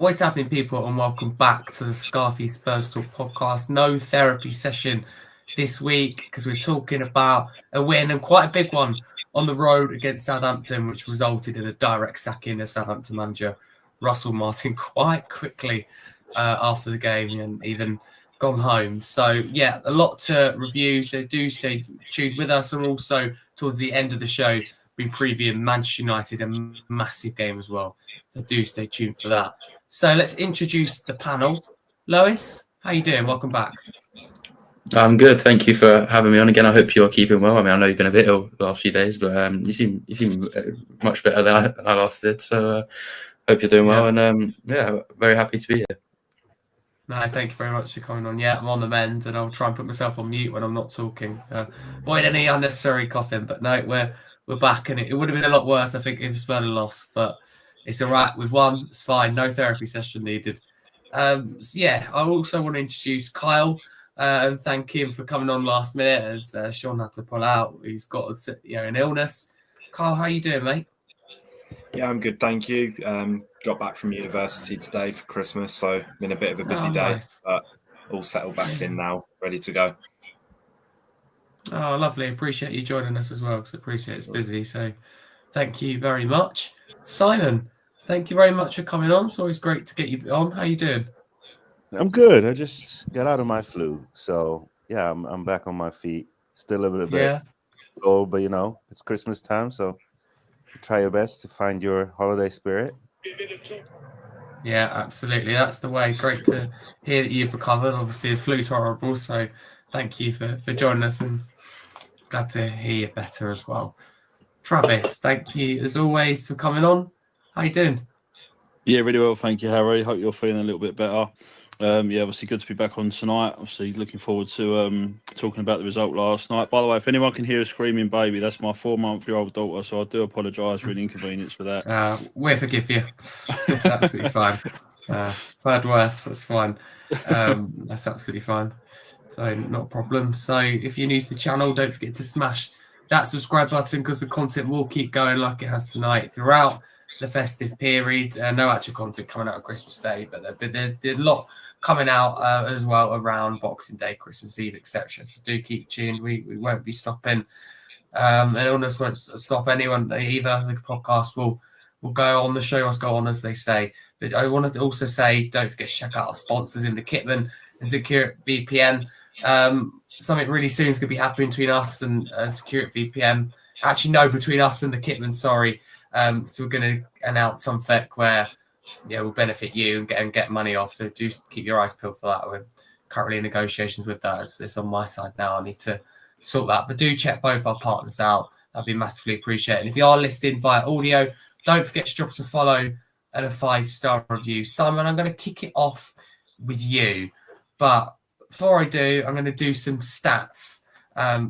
What's happening, people, and welcome back to the Scarfey Spurs Talk Podcast. No therapy session this week because we're talking about a win, and quite a big one, on the road against Southampton, which resulted in a direct sacking of Southampton manager Russell Martin quite quickly after the game, and even gone home. So, yeah, a lot to review. So do stay tuned with us, and also towards the end of the show, be previewing Manchester United, a massive game as well. So do stay tuned for that. So let's introduce the panel. Lois, how you doing? Welcome back. I'm good. Thank you for having me on again. I hope you're keeping well. I mean, I know you've been a bit ill the last few days, but you seem much better than I last did. So hope you're doing well, and very happy to be here. No, thank you very much for coming on. Yeah, I'm on the mend, and I'll try and put myself on mute when I'm not talking. Avoid any unnecessary coughing. But no, we're back, and it would have been a lot worse, I think, if Spurs had lost. But it's all right. We've won. It's fine. No therapy session needed. I also want to introduce Kyle and thank him for coming on last minute as Sean had to pull out. He's got an illness. Kyle, how you doing, mate? Yeah, I'm good, thank you. Got back from university today for Christmas, so been a bit of a busy day, but all settled back in now, ready to go. Oh, lovely. Appreciate you joining us as well, because I appreciate it's busy. So thank you very much. Simon, thank you very much for coming on. It's always great to get you on. How you doing? I'm good. I just got out of my flu, so yeah, I'm back on my feet. Still a little bit old, but it's Christmas time, so try your best to find your holiday spirit. Yeah, absolutely. That's the way. Great to hear that you've recovered. Obviously, the flu's horrible, so thank you for joining us, and glad to hear you better as well. Travis, thank you as always for coming on. How you doing? Yeah, really well, thank you, Harry. Hope you're feeling a little bit better. Obviously good to be back on tonight. Obviously looking forward to talking about the result last night. By the way, if anyone can hear a screaming baby, that's my 4-month-old daughter, so I do apologise for any inconvenience for that. We'll forgive you. It's absolutely fine. Heard worse, that's fine. That's absolutely fine. So not a problem. So if you're new to the channel, don't forget to smash that subscribe button, because the content will keep going like it has tonight throughout the festive period. No actual content coming out on Christmas Day, but there's a lot coming out as well around Boxing Day, Christmas Eve, etc. So do keep tuned. We won't be stopping. And illness won't stop anyone either. The podcast will go on, the show must go on, as they say. But I wanted to also say, don't forget to check out our sponsors in the Kitman and Secure VPN. Something really soon is going to be happening between us and Secure VPN. Actually, no, between us and the Kitman, sorry. So we're going to announce something where will benefit you and get money off. So do keep your eyes peeled for that. We're currently in negotiations with that. It's on my side now. I need to sort that. But do check both our partners out. That'd be massively appreciated. And if you are listening via audio, don't forget to drop us a follow and a 5-star review. Simon, I'm going to kick it off with you. But before I do, I'm going to do some stats.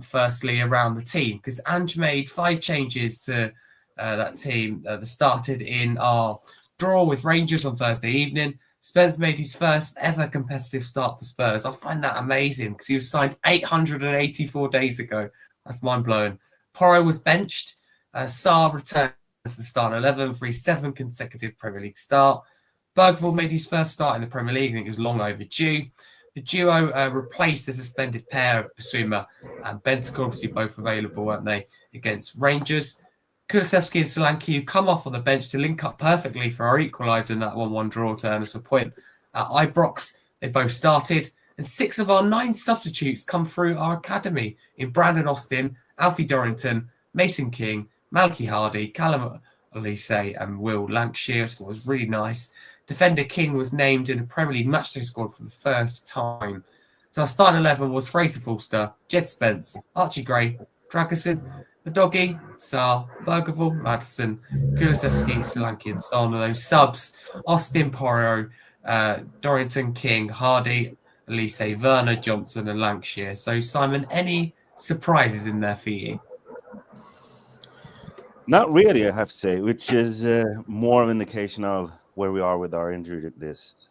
Firstly, around the team, because Ange made 5 changes to that team that started in our draw with Rangers on Thursday evening. Spence made his first ever competitive start for Spurs. I find that amazing because he was signed 884 days ago. That's mind-blowing. Porro was benched. Sarr returned to the starting 11 for his 7th consecutive Premier League start. Bergvall made his first start in the Premier League. I think it was long overdue. The duo replaced the suspended pair of Basuma and Bentancur, obviously both available, weren't they, against Rangers. Kulusevski and Solanke, who come off on the bench to link up perfectly for our equaliser in that 1-1 draw to earn us a point. At Ibrox, they both started, and 6 of our 9 substitutes come through our academy in Brandon Austin, Alfie Dorrington, Mason King, Malky Hardy, Callum Elise, and Will Lancashire. I thought it was really nice. Defender King was named in the Premier League matchday squad for the first time. So our starting 11 was Fraser Forster, Jed Spence, Archie Gray, Dragerson, Udogie, Sarr, Bergvall, Maddison, Kulusevski, Solanke, and Son. Those subs: Austin, Porro, Dorrington, King, Hardy, Elise, Werner, Johnson, and Lancashire. So, Simon, any surprises in there for you? Not really, I have to say, which is more of an indication of where we are with our injury list.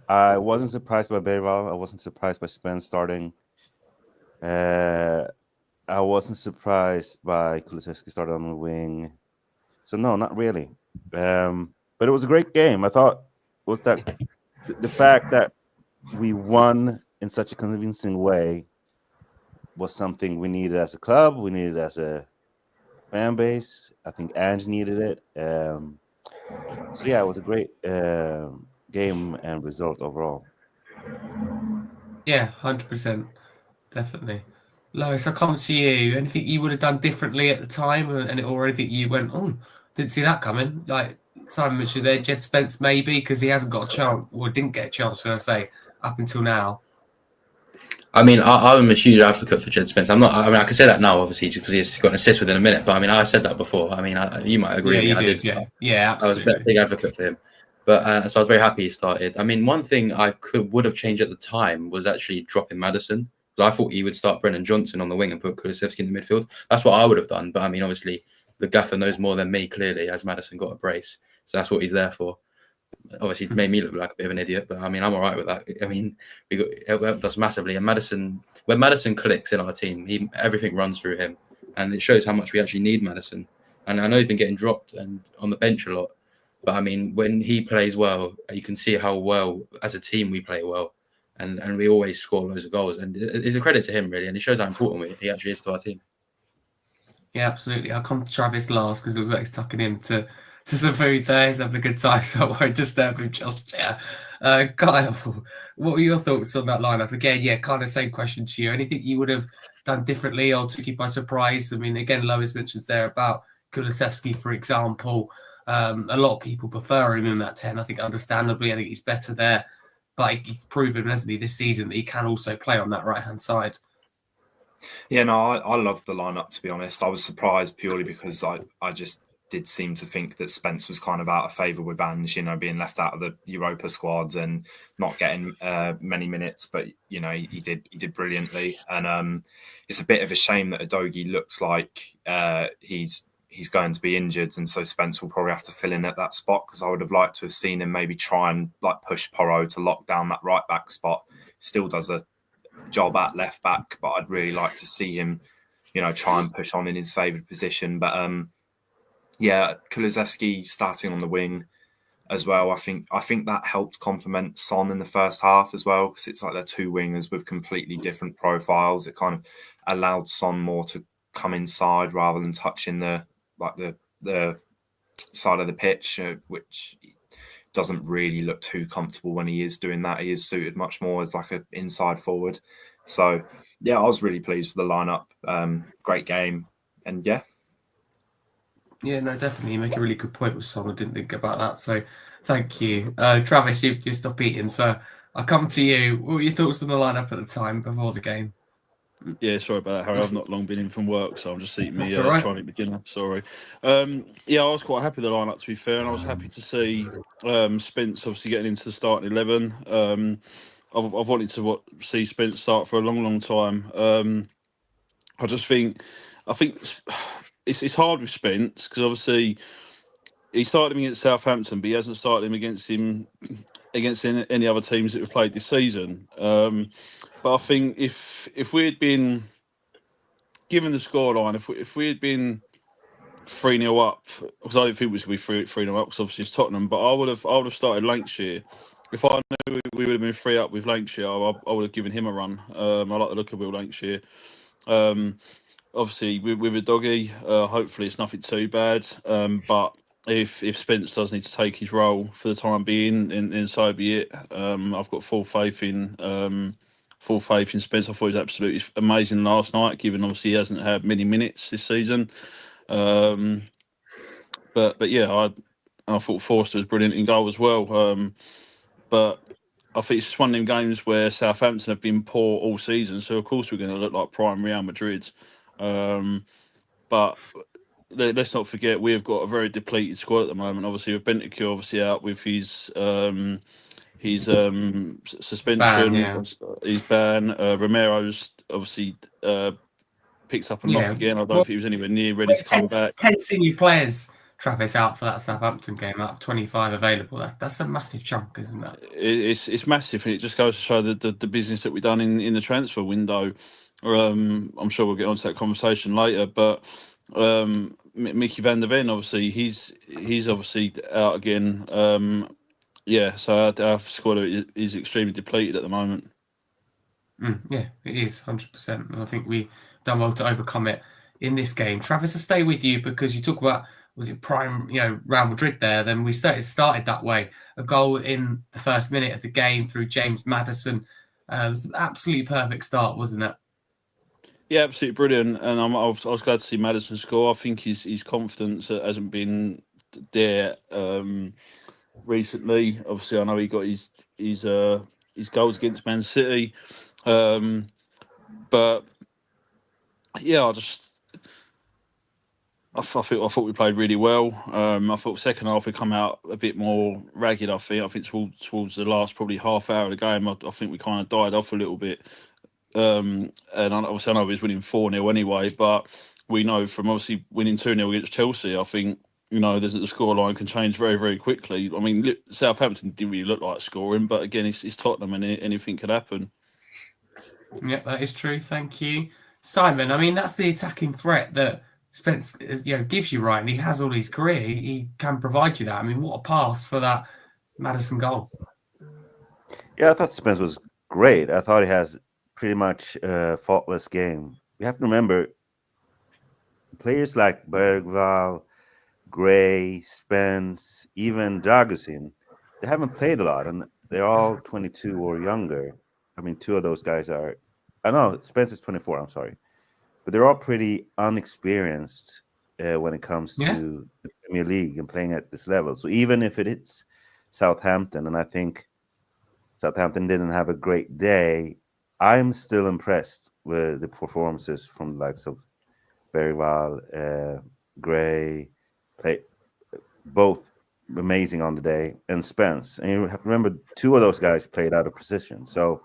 I wasn't surprised by Bergvall. I wasn't surprised by Spence starting. I wasn't surprised by Kulusevski starting on the wing. So no, not really. But it was a great game. I thought was that the fact that we won in such a convincing way was something we needed as a club. We needed as a fan base. I think Ange needed it. So yeah, it was a great game and result overall. Yeah, 100%, definitely. Lois, I come to you. Anything you would have done differently at the time, and or anything you went, oh, didn't see that coming? Like Simon mentioned there, Jed Spence maybe because he hasn't got a chance, or didn't get a chance, should I say, up until now. I mean, I'm a huge advocate for Jed Spence. I can say that now, obviously, just because he's got an assist within a minute. But I mean, I said that before. I mean, you might agree. Yeah, with me. you did. Yeah, absolutely. I was a big advocate for him. But so I was very happy he started. I mean, one thing I would have changed at the time was actually dropping Maddison. I thought he would start Brennan Johnson on the wing and put Kulusevski in the midfield. That's what I would have done. But I mean, obviously, the gaffer knows more than me, clearly, as Maddison got a brace. So that's what he's there for. Obviously, it made me look like a bit of an idiot, but I mean, I'm all right with that. I mean, it helped us massively. And when Maddison clicks in our team, everything runs through him. And it shows how much we actually need Maddison. And I know he's been getting dropped and on the bench a lot. But I mean, when he plays well, you can see how well, as a team, we play well. And we always score loads of goals. And it's a credit to him, really. And it shows how important he actually is to our team. Yeah, absolutely. I'll come to Travis last because it was like tucking him to some food there. He's having a good time, so I won't disturb him just yet. Kyle, what were your thoughts on that lineup? Again, yeah, kind of same question to you. Anything you would have done differently or took you by surprise? I mean, again, Lois mentions there about Kulusevski, for example. A lot of people prefer him in that 10. I think understandably, I think he's better there. But he's proven, hasn't he, this season that he can also play on that right-hand side. Yeah, no, I loved the lineup, to be honest. I was surprised purely because I just did seem to think that Spence was kind of out of favour with Ange, being left out of the Europa squad and not getting many minutes. But, he did brilliantly. And it's a bit of a shame that Udogie looks like he's going to be injured, and so Spence will probably have to fill in at that spot, because I would have liked to have seen him maybe try and push Porro to lock down that right back spot. Still does a job at left back, but I'd really like to see him, try and push on in his favoured position. But Kulusevski starting on the wing as well. I think that helped complement Son in the first half as well, because it's like they're two wingers with completely different profiles. It kind of allowed Son more to come inside rather than touching the side of the pitch, which doesn't really look too comfortable when he is doing that. He is suited much more as like an inside forward. So yeah, I was really pleased with the lineup. Great game, and yeah. Yeah, no, definitely. You make a really good point with Son. I didn't think about that, so thank you. Travis, you stopped eating, so I'll come to you. What were your thoughts on the lineup at the time before the game? Yeah, sorry about that, Harry. I've not long been in from work, so I'm just eating right. trying to eat my dinner. Sorry. I was quite happy with the lineup, to be fair, and I was happy to see Spence obviously getting into the starting 11. I've wanted to see Spence start for a long, long time. I think it's hard with Spence because obviously he started him against Southampton, but he hasn't started him against any other teams that we've played this season. But I think if we had been given the scoreline, if we had been 3-0 up, because I didn't think it was going to be 3-0 up, because obviously it's Tottenham, but I would have started Lancashire. If I knew we would have been 3 up with Lancashire, I would have given him a run. I like the look of Will Lancashire. Obviously with a doggy, hopefully it's nothing too bad. But if Spence does need to take his role for the time being, and so be it. I've got full faith in Spence. I thought he was absolutely amazing last night, given obviously he hasn't had many minutes this season. But yeah, I thought Forster was brilliant in goal as well. But I think it's just one of them games where Southampton have been poor all season, so of course we're going to look like prime Real Madrid. But let's not forget we've got a very depleted squad at the moment. Obviously with Bentancur obviously out with his suspension, his ban. Romero's obviously picked up and knocked again. I don't think he was anywhere near ready to come back. 10 senior players, Travis, out for that Southampton game, out of 25 available. That's a massive chunk, isn't it? It's massive, and it just goes to show the business that we've done in the transfer window. I'm sure we'll get onto that conversation later, but Mickey van der Ven, obviously, he's obviously out again. So our squad is extremely depleted at the moment. Yeah, it is 100%, and I think we done well to overcome it in this game. Travis, I'll stay with you because you talk about, was it prime, Real Madrid there? Then we started that way. A goal in the first minute of the game through James Maddison. It was an absolutely perfect start, wasn't it? Yeah, absolutely brilliant. And I was glad to see Maddison score. I think his confidence hasn't been there recently. Obviously, I know he got his goals against Man City, but yeah, I thought we played really well. I thought second half we come out a bit more ragged. I think towards the last probably half hour of the game, I think we kind of died off a little bit. And obviously I know we was winning 4-0 anyway, but we know from obviously winning 2-0 against Chelsea, I think the scoreline can change very, very quickly. I mean, Southampton didn't really look like scoring, but again, it's Tottenham and anything could happen. Yeah, that is true. Thank you, Simon. I mean, that's the attacking threat that Spence gives you, right? And he has all his career. He can provide you that. I mean, what a pass for that Maddison goal. Yeah, I thought Spence was great. I thought he has pretty much a faultless game. You have to remember, players like Bergvall, Gray, Spence, even Dragusin, they haven't played a lot, and they're all 22 or younger. I mean, two of those guys are... I know, Spence is 24, I'm sorry. But they're all pretty unexperienced when it comes to the Premier League and playing at this level. So even if it's Southampton, and I think Southampton didn't have a great day, I'm still impressed with the performances from the likes of Bergvall, Gray, both amazing on the day, and Spence. And you have to remember, two of those guys played out of position. So,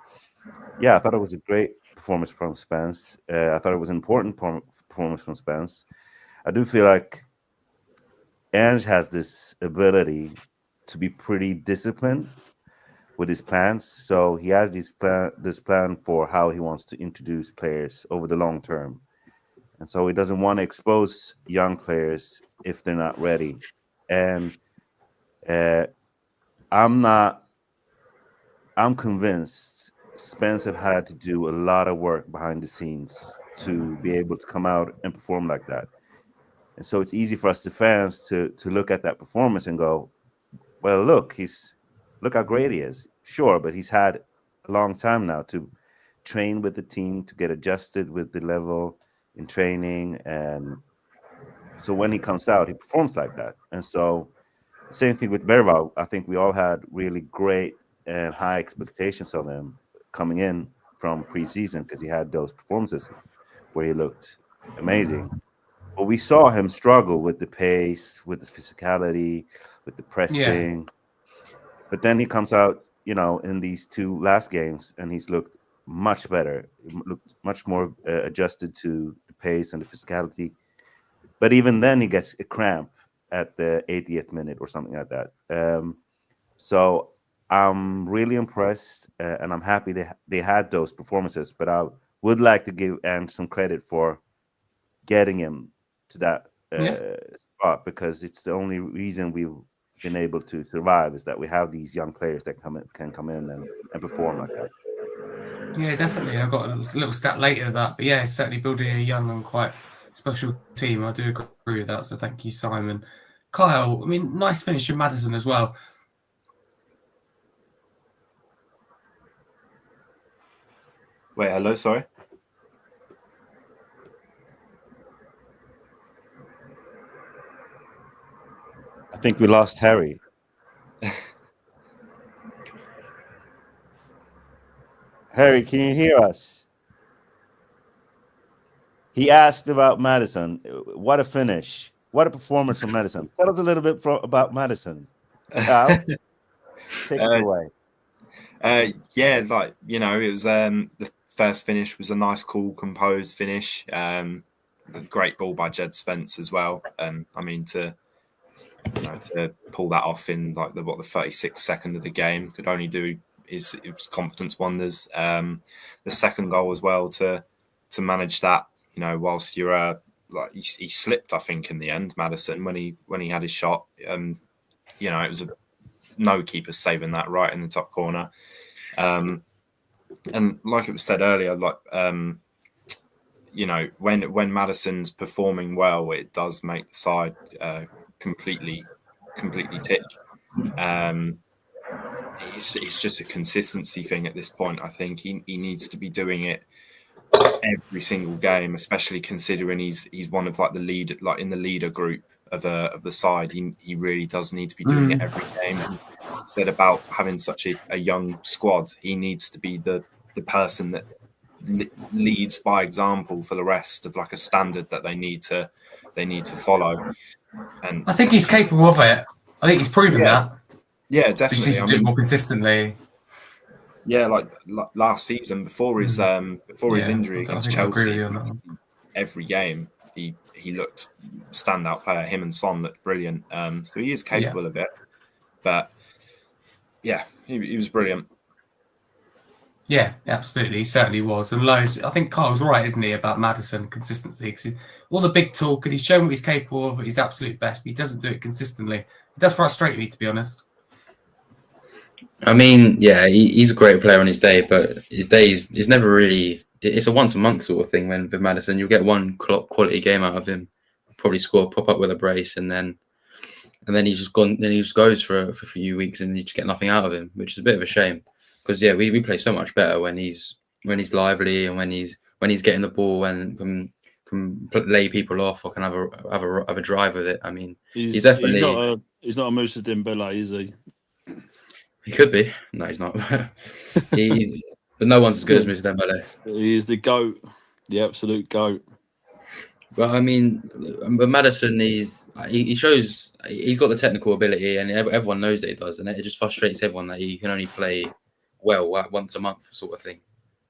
yeah, I thought it was a great performance from Spence. I thought it was an important performance from Spence. I do feel like Ange has this ability to be pretty disciplined with his plans. So he has this plan for how he wants to introduce players over the long term. And so he doesn't want to expose young players if they're not ready. And I'm convinced Spence have had to do a lot of work behind the scenes to be able to come out and perform like that. And so it's easy for us, the fans, to look at that performance and go, well, look how great he is. Sure, but he's had a long time now to train with the team, to get adjusted with the level in training. And so when he comes out, he performs like that. And so same thing with Bergvall. I think we all had really great and high expectations of him coming in from preseason because he had those performances where he looked amazing. But we saw him struggle with the pace, with the physicality, with the pressing. Yeah. But then he comes out, in these two last games, and he's looked much better. He looked much more adjusted to the pace and the physicality. But even then, he gets a cramp at the 80th minute or something like that. So I'm really impressed, and I'm happy they had those performances. But I would like to give Ange some credit for getting him to that spot, because it's the only reason we've been able to survive is that we have these young players that can come in and perform like that. Yeah, definitely. I've got a little stat later of that, but yeah, certainly building a young and quite special team. I do agree with that. So thank you, Simon. Kyle, I mean, nice finish from Maddison as well. Wait, hello, sorry. I think we lost Harry. Harry, can you hear us? He asked about Maddison. What a finish. What a performance from Maddison. Tell us a little bit about Maddison. Kyle, take us away. It was the first finish was a nice, cool, composed finish. A great ball by Jed Spence as well. I mean, to pull that off in like the 36th second of the game could only do his confidence wonders. The second goal as well to manage that, whilst you're like he slipped, I think, in the end, Maddison, when he had his shot. It was no keeper saving that right in the top corner. And like it was said earlier, like when Maddison's performing well, it does make the side completely tick. It's just a consistency thing at this point. I think he needs to be doing it every single game, especially considering he's one of like the lead, like in the leader group of the side. He really does need to be doing it every game. And said about having such a young squad, he needs to be the person that leads by example for the rest of like a standard that they need to follow. And I think he's capable of it. I think he's proven that. Yeah, definitely. He needs to do it more consistently. Yeah, like last season before his injury against Chelsea, every game he looked standout player. Him and Son looked brilliant. So he is capable of it. But yeah, he was brilliant. Yeah, absolutely. He certainly was. And Lowe's, I think Kyle's right, isn't he, about Maddison consistency? Because all the big talk, and he's shown what he's capable of at his absolute best, but he doesn't do it consistently. It does frustrate me, to be honest. I mean, yeah, he's a great player on his day, but his days is never really. It's a once a month sort of thing. When with Maddison, you'll get one quality game out of him, probably score, pop up with a brace, and then he's just gone. Then he just goes for a few weeks, and you just get nothing out of him, which is a bit of a shame. Because we play so much better when he's lively and when he's getting the ball and can lay people off or can have a drive with it. I mean, he's definitely he's not a Moussa Dembele, is he? He could be. No, he's not. But no one's as good as Moussa Dembele. He is the GOAT, the absolute GOAT. Well, I mean, but Maddison, he shows he's got the technical ability, and everyone knows that he does, and it just frustrates everyone that he can only play well once a month sort of thing,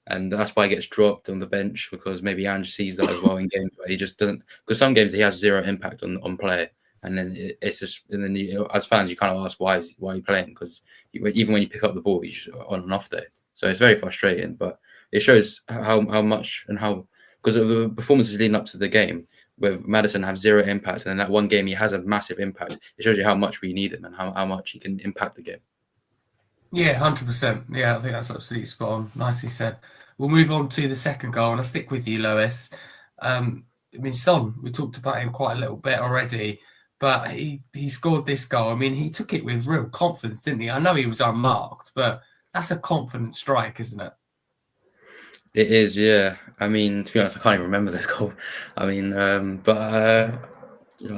and that's why he gets dropped on the bench, because maybe Ange sees that as well in games where he just doesn't, because some games he has zero impact on play, and then it's just, and then as fans you kind of ask why are you playing, because even when you pick up the ball he's on an off day, so it's very frustrating. But it shows how much and how, because of the performances leading up to the game where Maddison have zero impact, and in that one game he has a massive impact. It shows you how much we need him and how much he can impact the game. Yeah, 100%. Yeah, I think that's absolutely spot on. Nicely said. We'll move on to the second goal, and I'll stick with you, Lois. I mean, Son, we talked about him quite a little bit already, but he scored this goal. I mean, he took it with real confidence, didn't he? I know he was unmarked, but that's a confident strike, isn't it? It is, yeah. I mean, to be honest, I can't even remember this goal. I mean, I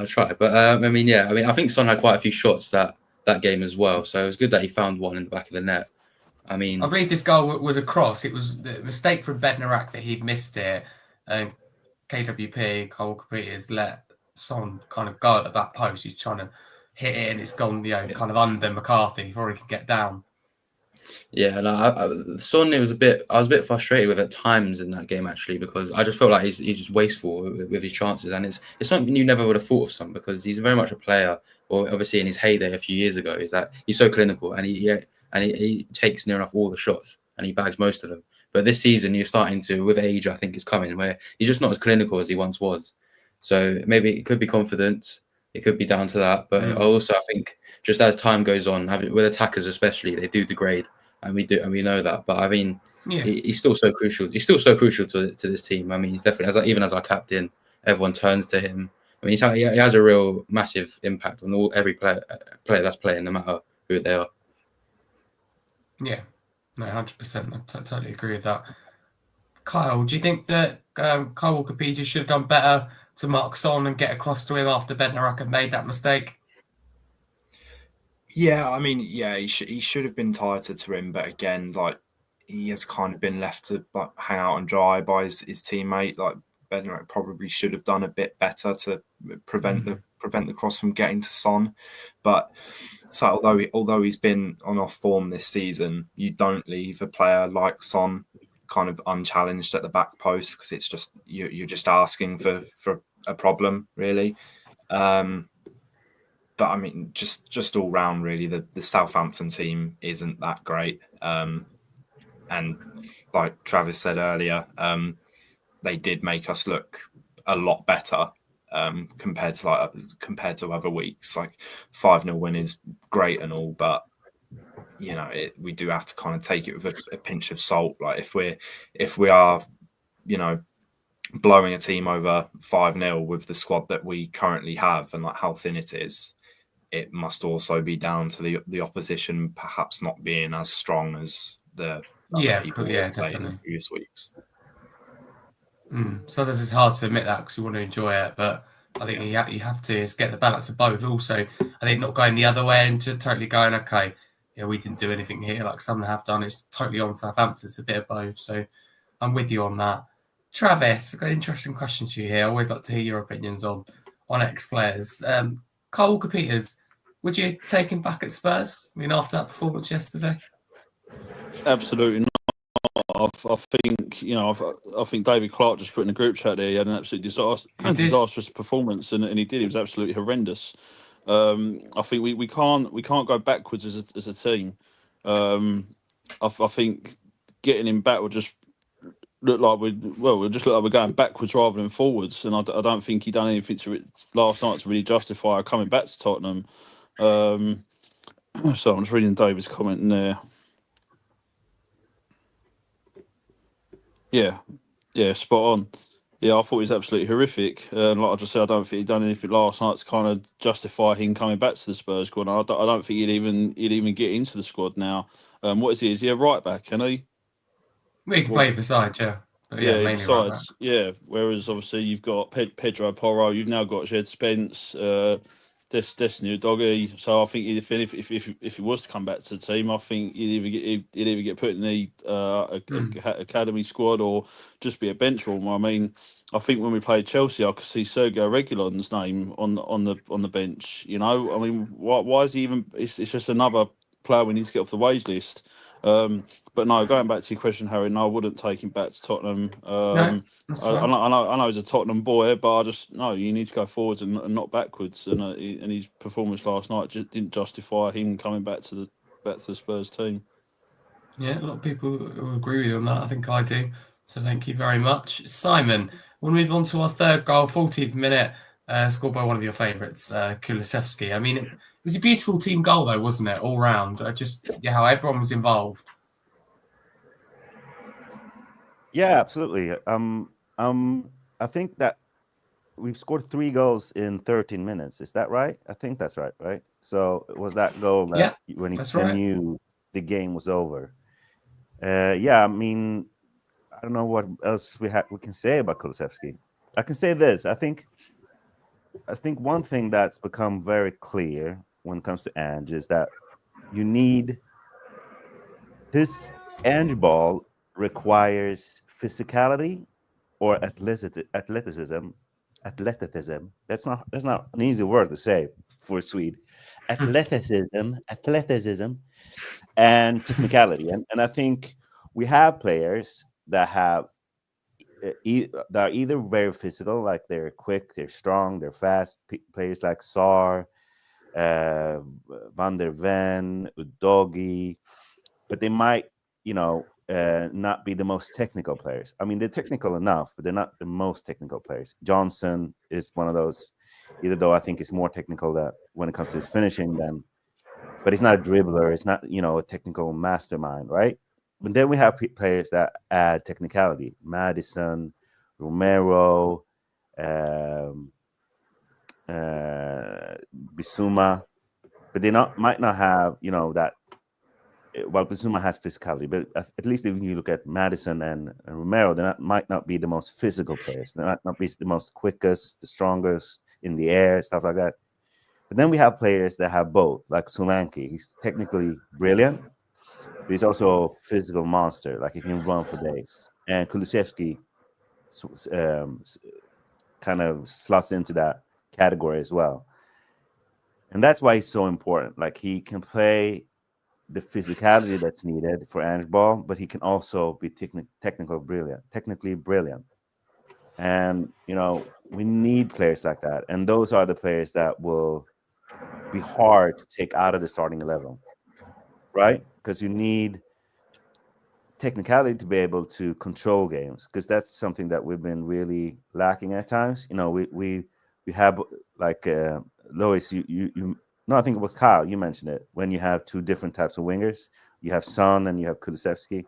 try. But I mean, yeah. I mean, I think Son had quite a few shots that game as well. So it was good that he found one in the back of the net. I mean, I believe this goal was a cross. It was the mistake from Bednarak that he'd missed it, and KWP, Carl Walker Peters, let Son kind of go at the back post. He's trying to hit it, and it's gone, kind of under McCarthy before he could get down. Yeah, and Son, I was a bit frustrated with at times in that game actually, because I just felt like he's just wasteful with his chances, and it's something you never would have thought of Son, because he's very much a player, or obviously in his heyday a few years ago, is that he's so clinical, and he takes near enough all the shots and he bags most of them. But this season you're starting to, with age, I think is coming, where he's just not as clinical as he once was. So maybe it could be confidence, it could be down to that, but also I think just as time goes on, with attackers especially, they do degrade. And we know that, but I mean, he's still so crucial. He's still so crucial to this team. I mean, he's definitely, even as our captain, everyone turns to him. I mean, he has a real massive impact on every player that's playing, no matter who they are. Yeah, no, 100%. I totally agree with that. Kyle, do you think that Kyle Walker-Peters should have done better to mark Son and get across to him after Bednarak had made that mistake? Yeah, I mean, he should have been tighter to him, but again, like, he has kind of been left to hang out and dry by his teammate. Like, Bednarak probably should have done a bit better to prevent the cross from getting to Son. But so although he's been on off form this season, you don't leave a player like Son kind of unchallenged at the back post, because it's just you're just asking for a problem, really. But I mean, just all round, really, the Southampton team isn't that great. And like Travis said earlier, they did make us look a lot better compared to other weeks. Like 5-0 win is great and all, but we do have to kind of take it with a pinch of salt. Like if we are, blowing a team over 5-0 with the squad that we currently have and like how thin it is, it must also be down to the opposition perhaps not being as strong as the people played in previous weeks. Sometimes it's hard to admit that because you want to enjoy it, but I think you have to get the balance of both. Also, I think not going the other way and just totally going, okay, we didn't do anything here like some have done. It's totally on Southampton. It's a bit of both. So I'm with you on that. Travis, I've got an interesting question to you here. I always like to hear your opinions on ex-players. Cole Peters, would you take him back at Spurs? I mean, after that performance yesterday? Absolutely not. I think David Clark just put in the group chat there. He had an absolutely disastrous performance, and he did. It was absolutely horrendous. I think we can't go backwards as a team. I think getting him back would just look like we're going backwards rather than forwards, and I don't think he done anything last night to really justify coming back to Tottenham. So I'm just reading David's comment in there. Yeah, spot on. Yeah, I thought he was absolutely horrific. Like I just said, I don't think he'd done anything last night to kind of justify him coming back to the Spurs squad. I don't think he'd even get into the squad now. What is he? Is he a right back? Can he? We can play for sides, yeah. But mainly sides. Right. Yeah. Whereas obviously you've got Pedro Porro, you've now got Jed Spence, Destiny Udogie. So I think if he was to come back to the team, I think he'd either get put in the academy squad or just be a bench warmer. I mean, I think when we played Chelsea, I could see Sergio Reguilon's name on the bench. I mean, why is he even? It's just another player we need to get off the wage list. But no, going back to your question, Harry, no, I wouldn't take him back to Tottenham. No, I know he's a Tottenham boy, but you need to go forwards and not backwards. And his performance last night just didn't justify him coming back to the Spurs team. Yeah, a lot of people will agree with you on that. I think I do. So thank you very much, Simon. We'll move on to our third goal, 14th minute, scored by one of your favourites, Kulusevski. I mean, it was a beautiful team goal, though, wasn't it? All round. How everyone was involved. Yeah, absolutely. I think that we've scored 3 goals in 13 minutes. Is that right? I think that's right, right? So it was that goal that when he knew the game was over. I mean, I don't know what else we can say about Kulusevski. I can say this. I think one thing that's become very clear when it comes to Ange is that you need his Ange ball requires physicality or athleticism. That's not an easy word to say for a Swede. Athleticism and technicality. And I think we have players that are either very physical, like they're quick, they're strong, they're fast. Players like Sarr, Van der Ven, Udogie, but they might, not be the most technical players. I mean, they're technical enough, but they're not the most technical players. Johnson is one of those, even though I think it's more technical that when it comes to his finishing but he's not a dribbler. It's not, a technical mastermind, right? But then we have players that add technicality. Maddison, Romero, Bissouma, but they might not have, that. Well, Bissouma has physicality, but at least if you look at Maddison and Romero, they might not be the most physical players. They might not be the most quickest, the strongest in the air, stuff like that. But then we have players that have both, like Solanke. He's technically brilliant, but he's also a physical monster. Like he can run for days. And Kulusevski kind of slots into that category as well. And that's why he's so important. Like he can play the physicality that's needed for Ange ball, but he can also be technically brilliant. And, we need players like that. And those are the players that will be hard to take out of the starting 11, right? Because you need technicality to be able to control games, because that's something that we've been really lacking at times. You know, we have like Lois, you no, I think it was Kyle. You mentioned it when you have two different types of wingers. You have Son and you have Kulusevski.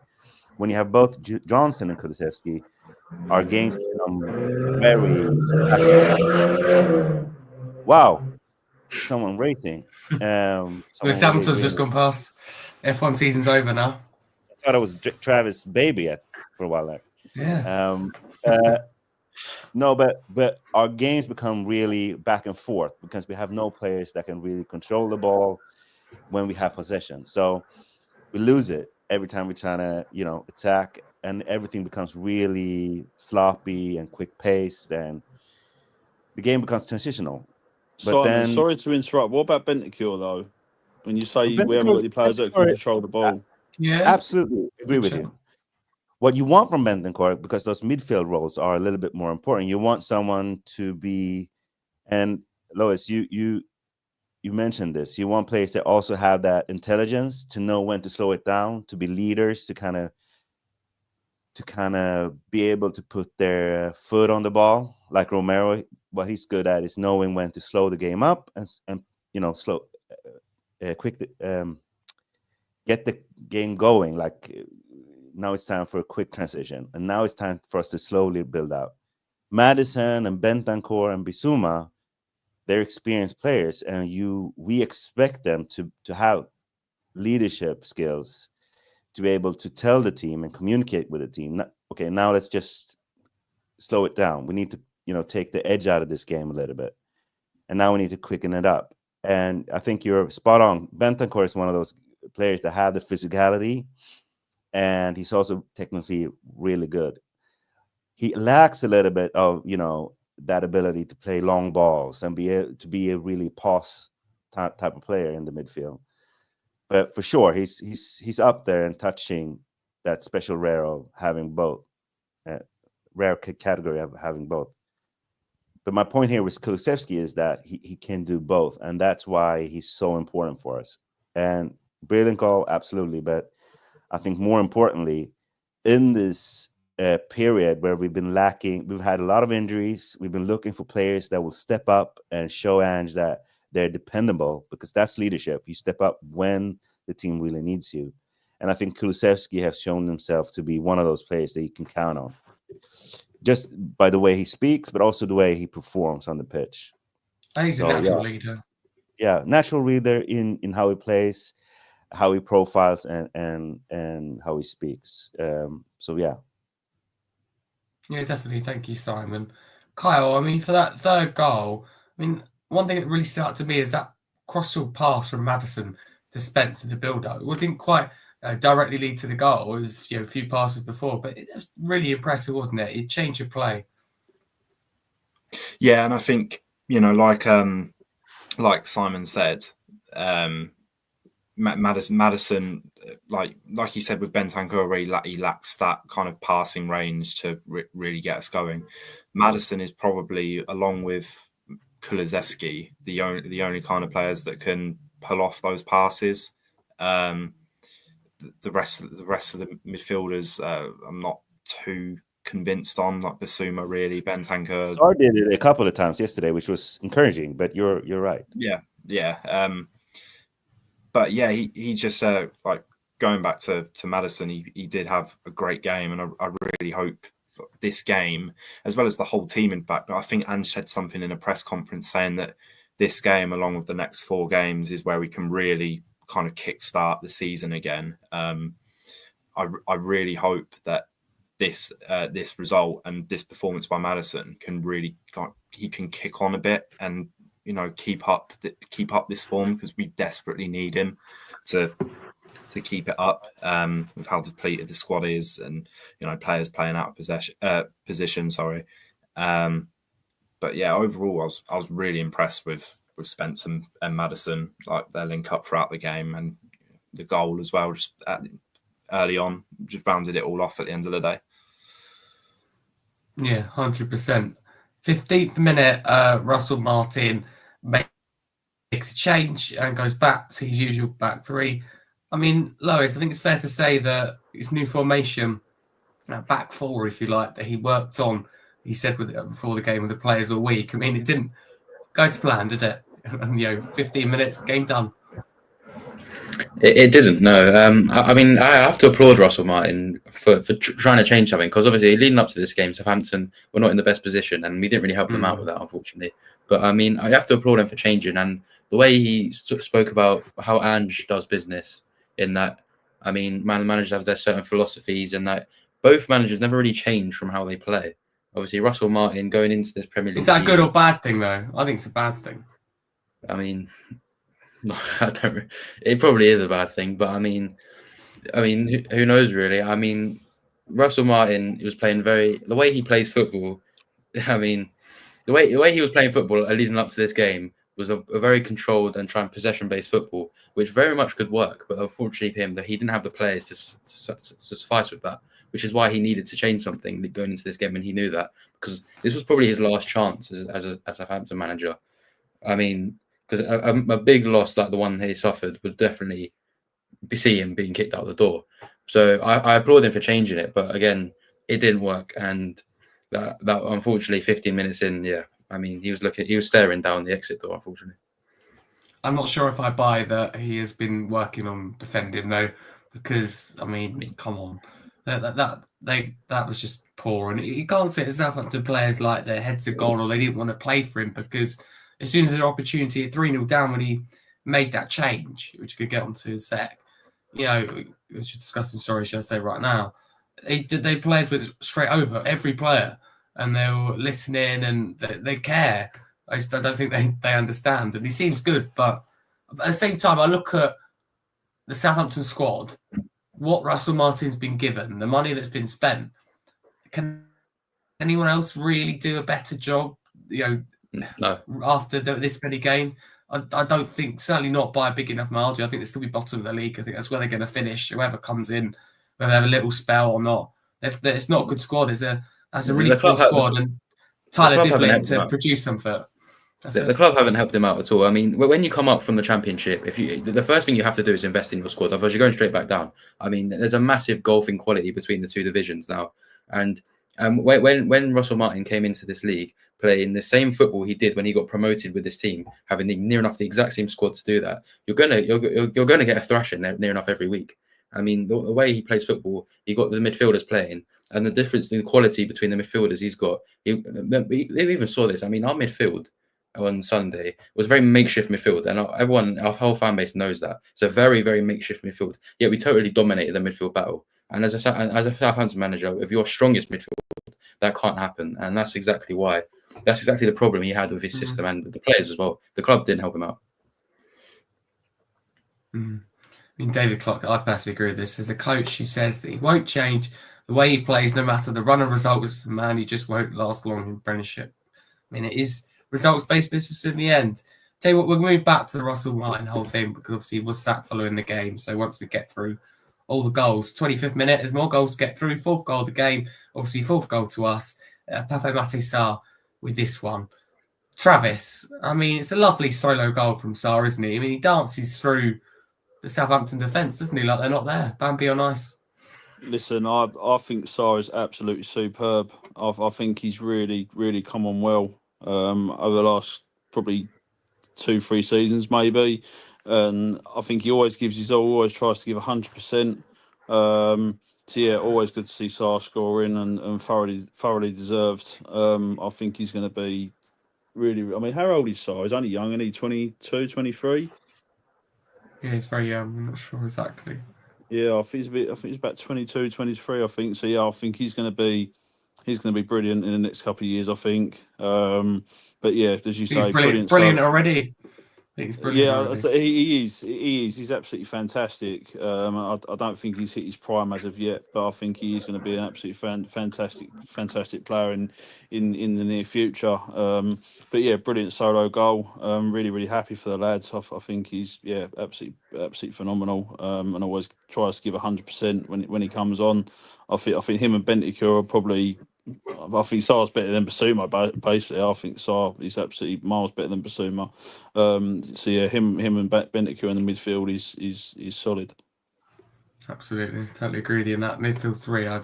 When you have both Johnson and Kulusevski, our games become very back and forth. Wow, someone racing. Well, Someone Southampton's just gone past. F1 season's over now. I thought it was Travis Baby for a while there. Yeah. No, but our games become really back and forth because we have no players that can really control the ball when we have possession. So we lose it every time we're trying to, attack, and everything becomes really sloppy and quick paced, and the game becomes transitional. But Simon, sorry to interrupt. What about Bentancur though? When you say we haven't got any players that can control the ball. Yeah, absolutely agree with you. What you want from Bentancur, because those midfield roles are a little bit more important, you want someone to be, and Lois, you mentioned this, you want players that also have that intelligence to know when to slow it down, to be leaders, to kind of be able to put their foot on the ball. Like Romero, what he's good at is knowing when to slow the game up and slow quick get the game going. Like now it's time for a quick transition, and now it's time for us to slowly build out. Maddison and Bentancur and Bissouma, they're experienced players, and we expect them to have leadership skills to be able to tell the team and communicate with the team. Okay, now let's just slow it down. We need to, take the edge out of this game a little bit, and now we need to quicken it up. And I think you're spot on. Bentancur is one of those players that have the physicality, and he's also technically really good. He lacks a little bit of, that ability to play long balls and to be a really pass type of player in the midfield. But for sure, he's up there and touching that special rare of having both, rare category of having both. But my point here with Kulusevski is that he can do both, and that's why he's so important for us. And brilliant goal, absolutely. But I think more importantly, in this period where we've been lacking, we've had a lot of injuries. We've been looking for players that will step up and show Ange that they're dependable, because that's leadership. You step up when the team really needs you. And I think Kulusevski has shown himself to be one of those players that you can count on, just by the way he speaks, but also the way he performs on the pitch. And he's a natural leader. Yeah, natural leader in how he plays, how he profiles, and how he speaks. Yeah, definitely. Thank you, Simon. Kyle, I mean, for that third goal, I mean, one thing that really stood out to me is that cross-field pass from Maddison to Spence in the build-up. It didn't quite directly lead to the goal. It was a few passes before, but it was really impressive, wasn't it? It changed your play. Yeah, and I think, like Simon said, Maddison, like you said with Bentancur, he lacks that kind of passing range to really get us going. Maddison is probably, along with Kulusevski, the only kind of players that can pull off those passes. The rest of the midfielders, I'm not too convinced on, like Bissouma, really. Bentancur. Sarr did it a couple of times yesterday, which was encouraging. But you're right. Yeah. But yeah, he just like going back to Maddison, he did have a great game, and I really hope this game, as well as the whole team, in fact, but I think Ange said something in a press conference saying that this game, along with the next 4 games, is where we can really kind of kickstart the season again. I really hope that this result and this performance by Maddison can really, he can kick on a bit and keep up this form, because we desperately need him to keep it up, with how depleted the squad is, and players playing out of position. Sorry, but yeah, overall, I was really impressed with Spence and Maddison, like their link up throughout the game, and the goal as well, just early on, just rounded it all off at the end of the day. Yeah, 100%. 15th minute, Russell Martin makes a change and goes back to his usual back three. I mean, Lois, I think it's fair to say that his new formation, that back four, if you like, that he worked on. He said before the game with the players all week. I mean, it didn't go to plan, did it? And 15 minutes, game done. It didn't, no. I mean, I have to applaud Russell Martin for trying to change something, because obviously leading up to this game, Southampton were not in the best position, and we didn't really help them out with that, unfortunately. But I mean, I have to applaud him for changing, and the way he spoke about how Ange does business, in that, I mean, managers have their certain philosophies, and that both managers never really change from how they play. Obviously, Russell Martin going into this Premier League. Is that a good or bad thing, though? I think it's a bad thing. I mean, no, I don't. It probably is a bad thing, but I mean, who knows really? I mean, Russell Martin was playing the way he plays football. I mean, the way he was playing football leading up to this game was a very controlled and trying possession-based football, which very much could work. But unfortunately for him, that he didn't have the players to suffice with that, which is why he needed to change something going into this game, and he knew that, because this was probably his last chance as a Southampton manager. I mean, because a big loss like the one he suffered would definitely see him being kicked out the door. So I applaud him for changing it, but again, it didn't work, and that unfortunately 15 minutes in, yeah, I mean, he was staring down the exit door, unfortunately. I'm not sure if I buy that he has been working on defending though, because I mean, come on, that was just poor, and you can't say it's Southampton players like their heads are gone or they didn't want to play for him, because as soon as an opportunity at 3-0 down when he made that change, which we could get onto in a sec, we should discuss the story, shall I say, right now. They players were straight over every player, and they were listening and they care. I don't think they understand, and he seems good, but at the same time, I look at the Southampton squad, what Russell Martin's been given, the money that's been spent. Can anyone else really do a better job? No. After this many games, I don't think, certainly not by a big enough margin. I think they'll still be bottom of the league. I think that's where they're going to finish. Whoever comes in, whether they have a little spell or not, it's not a good squad. That's a really poor squad, and Tyler did need to produce something. The club haven't helped him out at all. I mean, when you come up from the Championship, the first thing you have to do is invest in your squad, otherwise you're going straight back down. I mean, there's a massive gulf in quality between the two divisions now, and when Russell Martin came into this league, playing the same football he did when he got promoted with this team, having near enough the exact same squad to do that, you're gonna get a thrashing near enough every week. I mean, the way he plays football, he got the midfielders playing, and the difference in quality between the midfielders he's got. They even saw this. I mean, our midfield on Sunday was a very makeshift midfield, and our whole fan base knows that. It's a very, very makeshift midfield. Yet we totally dominated the midfield battle. And as a Southampton manager, with your strongest midfield, that can't happen. And that's exactly why. That's exactly the problem he had with his system and with the players as well. The club didn't help him out. I mean, David Clark, I personally agree with this. As a coach, he says that he won't change the way he plays, no matter the run of results. Man, he just won't last long in Premiership. I mean, it is results-based business in the end. Tell you what, we'll move back to the Russell Martin whole thing, because obviously he was sacked following the game. So once we get through all the goals, 25th minute, there's more goals to get through. Fourth goal of the game, obviously fourth goal to us. Pape Maté Sarr with this one. Travis, I mean, it's a lovely solo goal from Sarr, isn't he? I mean, he dances through the Southampton defence, doesn't he? Like they're not there. Bambi on ice. Listen, I think Sarr is absolutely superb. I think he's really, really come on well over the last probably 2-3 seasons, maybe. And I think he always gives his all, always tries to give 100%. So yeah, always good to see Sarr scoring and thoroughly deserved. I think he's going to be really. I mean, how old is Sarr? He's only young, isn't he? 22, 23? Yeah, he's very young. I'm not sure exactly. Yeah, I think he's about 22, 23. I think so. Yeah, I think he's going to be brilliant in the next couple of years. I think. But yeah, as you say, brilliant already. He's brilliant. Yeah, he is. He's absolutely fantastic. I don't think he's hit his prime as of yet, but I think he is going to be an absolutely fantastic player in the near future. But yeah, brilliant solo goal. Really, really happy for the lads. I think he's absolutely phenomenal. And always tries to give 100% when he comes on. I think him and Bentancur are probably. I think Sarr's better than Basuma, basically. I think Sarr is absolutely miles better than Basuma. So yeah, him and Bentancur in the midfield is solid. Absolutely, totally agree with you in that midfield three. I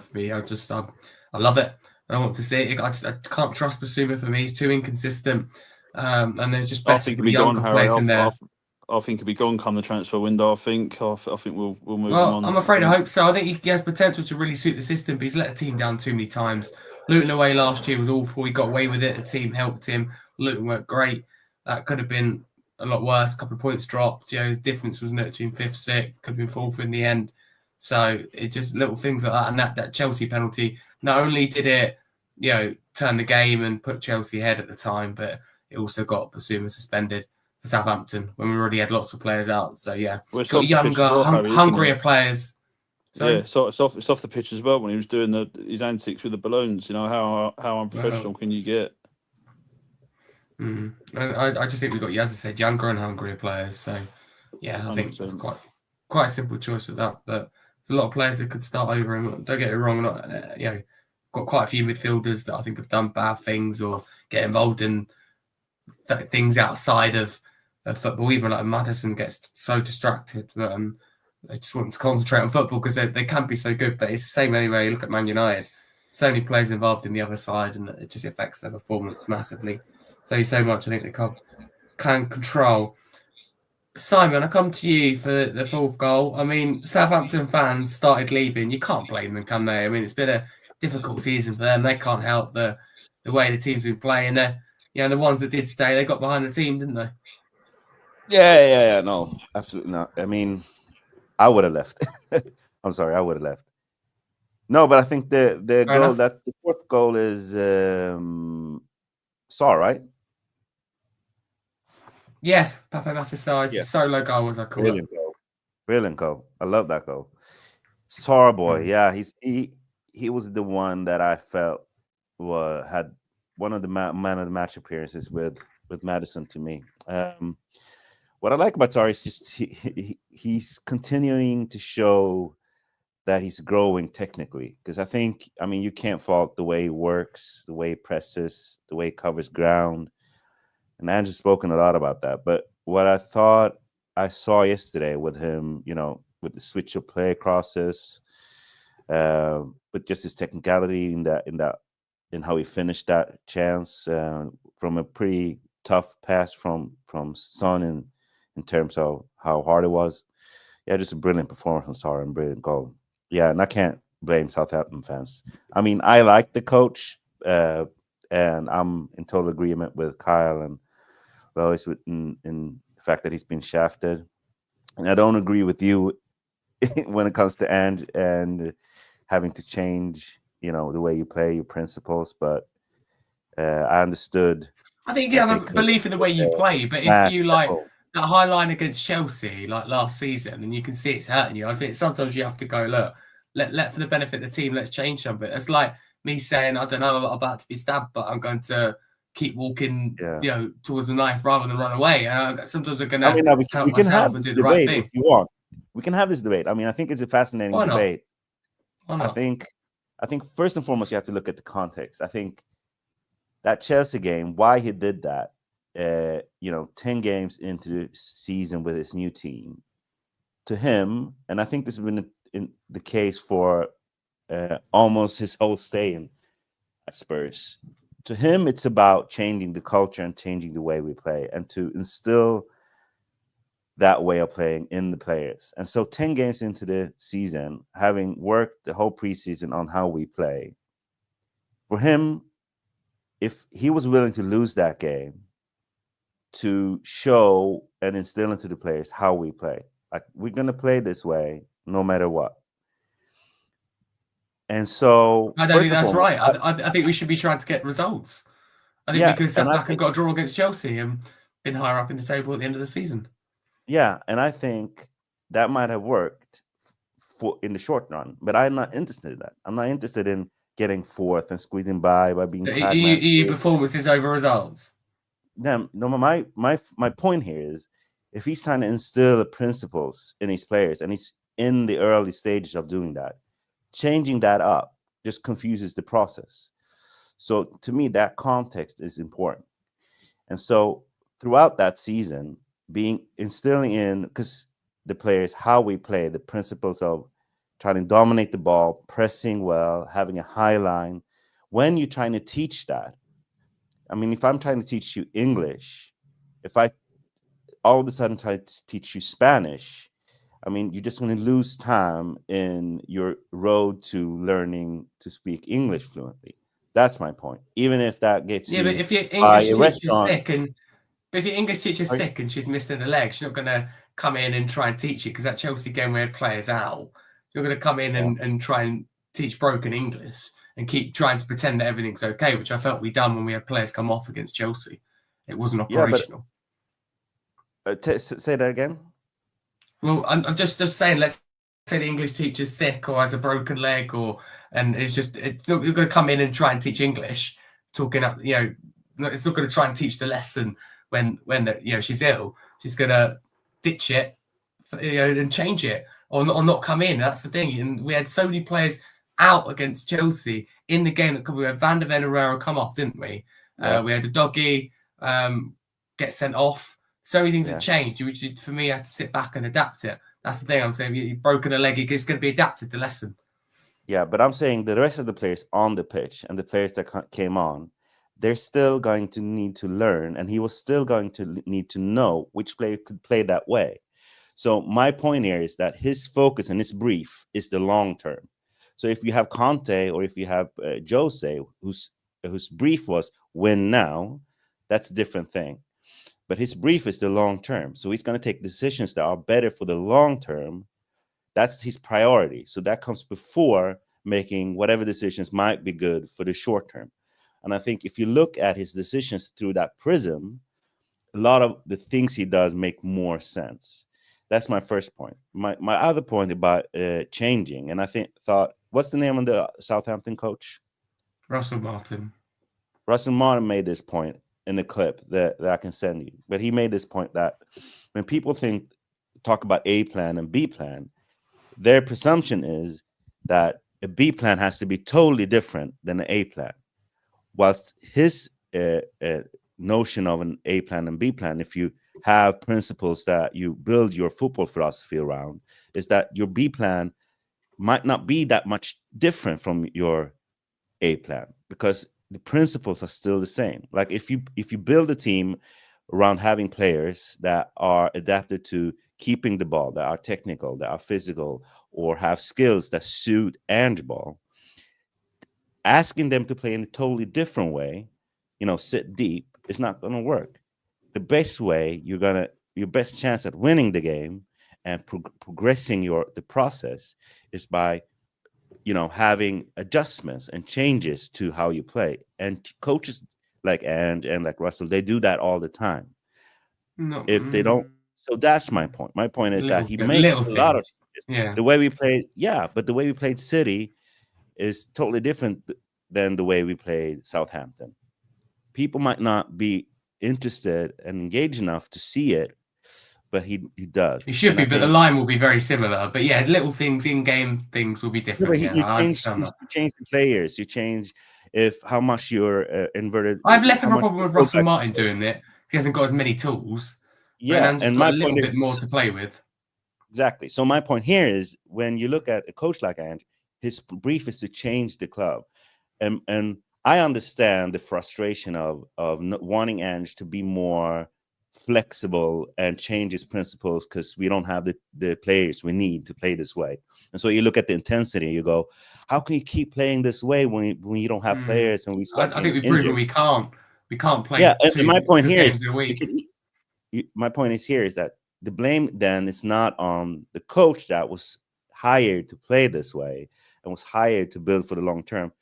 love it. I want to see it. I can't trust Basuma for me. He's too inconsistent, and there's just better younger players in there. I think he'll be gone come the transfer window. I think we'll move him on. I'm afraid I hope so. I think he has potential to really suit the system, but he's let the team down too many times. Luton away last year was awful. He got away with it. The team helped him. Luton weren't great. That could have been a lot worse. A couple of points dropped. The difference was between 5th, 6th. Could have been 4th in the end. So it just little things like that. And that Chelsea penalty, not only did it, turn the game and put Chelsea ahead at the time, but it also got Basuma suspended for Southampton when we already had lots of players out. So we've got younger, hungrier players. So, yeah, so it's off the pitch as well when he was doing his antics with the balloons. How unprofessional can you get? I just think we've got, as I said, younger and hungrier players. So I think it's quite a simple choice with that. But there's a lot of players that could start over him. Don't get it wrong. Got quite a few midfielders that I think have done bad things or get involved in things outside of football. Even like Maddison gets so distracted, but they just want to concentrate on football because they can be so good. But it's the same anyway. You look at Man United, so many players involved in the other side, and it just affects their performance massively. So much I think they can control. Simon, I come to you for the 4th goal. I mean, Southampton fans started leaving. You can't blame them, can they? I mean, it's been a difficult season for them. They can't help the way the team's been playing. The ones that did stay, they got behind the team, didn't they? Yeah. No, absolutely not. I mean, I would have left. I'm sorry, I would have left. No, but I think the goal, that the 4th goal is Sarr, right? Yeah, Pape Massis's solo goal, was I call it. Brilliant goal. I love that goal. Sarr boy, he was the one that I felt had one of the man of the match appearances with Maddison to me. What I like about Sarr is just he's continuing to show that he's growing technically, because you can't fault the way he works, the way he presses, the way he covers ground. And Andrew's spoken a lot about that. But what I thought I saw yesterday with him, with the switch of play crosses, but just his technicality in how he finished that chance from a pretty tough pass from Son in terms of how hard it was. Yeah, just a brilliant performance from Sarr and brilliant goal. Yeah, and I can't blame Southampton fans. I mean, I like the coach, and I'm in total agreement with Kyle and Lois in the fact that he's been shafted. And I don't agree with you when it comes to and having to change, the way you play, your principles. But I understood. I think you have a belief in the way you play, but if you like that high line against Chelsea like last season, and you can see it's hurting you, I think sometimes you have to go, look, let for the benefit of the team, let's change something. It's like me saying, I don't know, I'm about to be stabbed, but I'm going to keep walking, towards the knife rather than run away. Sometimes I'm going to help myself and do the right thing. If you want. We can have this debate. I mean, I think it's a fascinating debate. Why not? I think first and foremost, you have to look at the context. I think that Chelsea game, why he did that, 10 games into the season with his new team, to him, and I think this has been in the case for almost his whole stay at Spurs. To him, it's about changing the culture and changing the way we play and to instill that way of playing in the players. And so 10 games into the season, having worked the whole preseason on how we play, for him, if he was willing to lose that game to show and instill into the players how we play, like we're going to play this way no matter what. And so I don't think that's right. I think we should be trying to get results. I think because Southampton got a draw against Chelsea and been higher up in the table at the end of the season. Yeah, and I think that might have worked in the short run, but I'm not interested in that. I'm not interested in getting 4th and squeezing by being. EU performances over results. No, my point here is, if he's trying to instill the principles in his players and he's in the early stages of doing that, changing that up just confuses the process. So to me, that context is important. And so throughout that season, instilling in, because the players, how we play, the principles of trying to dominate the ball, pressing well, having a high line. When you're trying to teach that, I mean, if I'm trying to teach you English, if I all of a sudden try to teach you Spanish, I mean, you're just going to lose time in your road to learning to speak English fluently. That's my point. Even if that gets Yeah, you but if your English a teacher's restaurant, sick but if your English teacher's sick and she's missing a leg, she's not going to come in and try and teach you, because that Chelsea game we had players out. You're going to come in and try and teach broken English and keep trying to pretend that everything's okay, which I felt we done when we had players come off against Chelsea. It wasn't operational. Yeah, but, say that again. Well, I'm just saying, let's say the English teacher's sick or has a broken leg, and you're going to come in and try and teach English, talking up, it's not going to try and teach the lesson when she's ill. She's going to ditch it, and change it, or not come in. That's the thing. And we had so many players out against Chelsea in the game that we had Van der Ven come off, didn't we? Yeah. We had a doggy get sent off. So many things have changed. Which for me, I had to sit back and adapt it. That's the thing I'm saying. You've broken a leg, it's going to be adapted, the lesson. Yeah, but I'm saying the rest of the players on the pitch and the players that came on, they're still going to need to learn, and he was still going to need to know which player could play that way. So my point here is that his focus and his brief is the long term. So if you have Conte or if you have Jose, whose brief was win now, that's a different thing. But his brief is the long term. So he's going to take decisions that are better for the long term. That's his priority. So that comes before making whatever decisions might be good for the short term. And I think if you look at his decisions through that prism, a lot of the things he does make more sense. That's my first point. My other point about changing, and what's the name of the Southampton coach? Russell Martin. Russell Martin made this point in the clip that I can send you. But he made this point that when people talk about A plan and B plan, their presumption is that a B plan has to be totally different than an A plan. Whilst his notion of an A plan and B plan, if you have principles that you build your football philosophy around, is that your B plan might not be that much different from your A plan, because the principles are still the same. Like if you build a team around having players that are adapted to keeping the ball, that are technical, that are physical, or have skills that suit handball, asking them to play in a totally different way, sit deep, is not going to work. The best way your best chance at winning the game and progressing the process is by having adjustments and changes to how you play. And coaches like and like Russell, they do that all the time. No, if they don't, so that's my point. My point is that he makes a lot of the way we played. Yeah, but the way we played City is totally different than the way we played Southampton. People might not be interested and engaged enough to see it, but he does. He should be, but the line will be very similar. But yeah, little things, in-game things will be different. You change the players. You change how much you're inverted. I have less of a problem with Russell Martin doing it. He hasn't got as many tools. Yeah, and my point is, bit more to play with. Exactly. So my point here is, when you look at a coach like Ange, his brief is to change the club, and I understand the frustration of wanting Ange to be more flexible and change his principles, because we don't have the players we need to play this way. And so you look at the intensity, you go, how can you keep playing this way when you don't have players and we start? I think we've proven we can't play. Yeah, and my point here is my point is that the blame then is not on the coach that was hired to play this way and was hired to build for the long term.